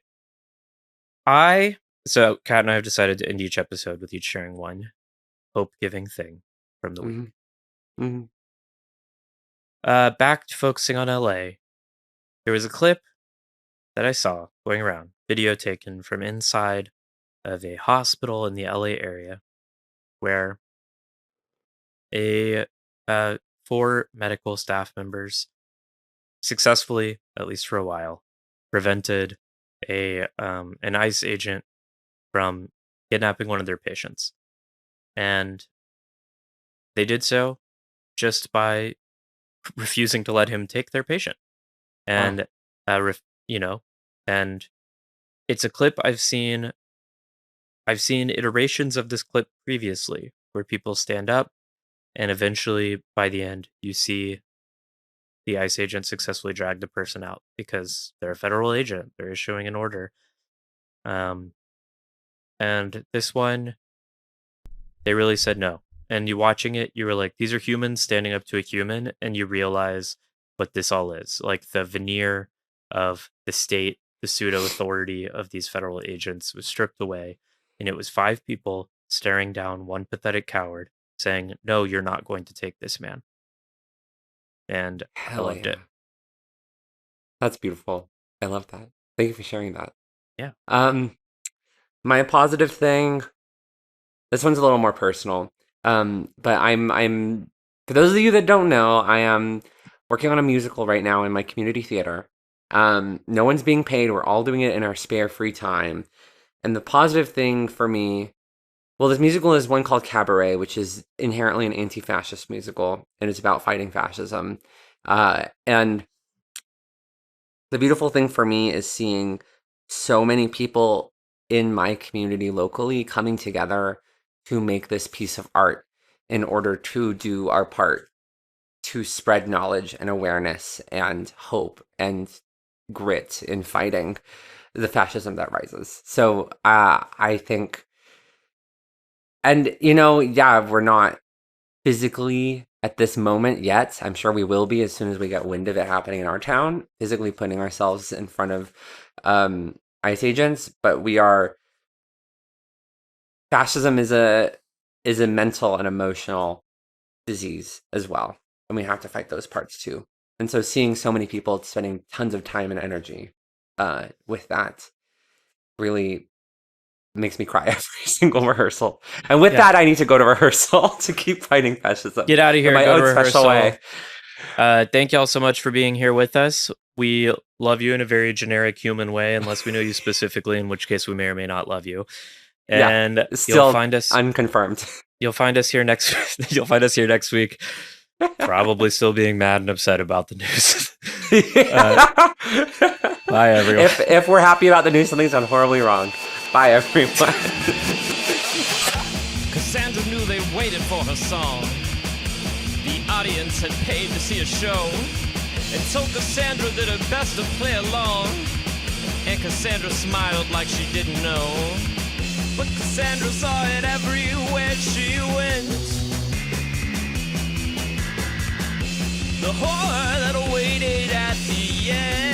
So Kat and I have decided to end each episode with each sharing one hope-giving thing from the week. Mm-hmm. Mm-hmm. Back to focusing on LA. There was a clip that I saw going around, video taken from inside of a hospital in the LA area where a 4 medical staff members successfully, at least for a while, prevented an ICE agent from kidnapping one of their patients. And they did so just by refusing to let him take their patient. Wow. And you know, and it's a clip I've seen iterations of this clip previously where people stand up and eventually by the end you see the ICE agent successfully drag the person out because they're a federal agent. They're issuing an order. Um, and this one, they really said no. And you watching it, you were like, these are humans standing up to a human, and you realize what this all is. Like the veneer of the state, the pseudo authority of these federal agents was stripped away, and it was 5 people staring down one pathetic coward saying, "No, you're not going to take this man." And I Hell loved yeah. it. That's beautiful. I love that. Thank you for sharing that. Yeah. My positive thing, this one's a little more personal. But I'm for those of you that don't know, I am working on a musical right now in my community theater. No one's being paid. We're all doing it in our spare free time. And the positive thing for me, well, this musical is one called Cabaret, which is inherently an anti-fascist musical, and it's about fighting fascism. And the beautiful thing for me is seeing so many people in my community locally coming together to make this piece of art in order to do our part to spread knowledge and awareness and hope and grit in fighting the fascism that rises. So I think, and yeah, we're not physically at this moment yet. I'm sure we will be as soon as we get wind of it happening in our town, physically putting ourselves in front of ICE agents, but we are. Fascism is a mental and emotional disease as well, and we have to fight those parts too. And so, seeing so many people spending tons of time and energy with that really makes me cry every single rehearsal. And with that, I need to go to rehearsal to keep fighting fascism. Get out of here. In my Go own to rehearsal. special way. Thank y'all so much for being here with us. We love you in a very generic human way, unless we know you specifically, in which case we may or may not love you. And still you'll find us unconfirmed. You'll find us here next. You'll find us here next week. Probably still being mad and upset about the news. Bye, everyone. If we're happy about the news, something's gone horribly wrong. Bye, everyone. Cassandra knew they waited for her song. The audience had paid to see a show. And so Cassandra did her best to play along. And Cassandra smiled like she didn't know. But Cassandra saw it everywhere she went. The horror that awaited at the end.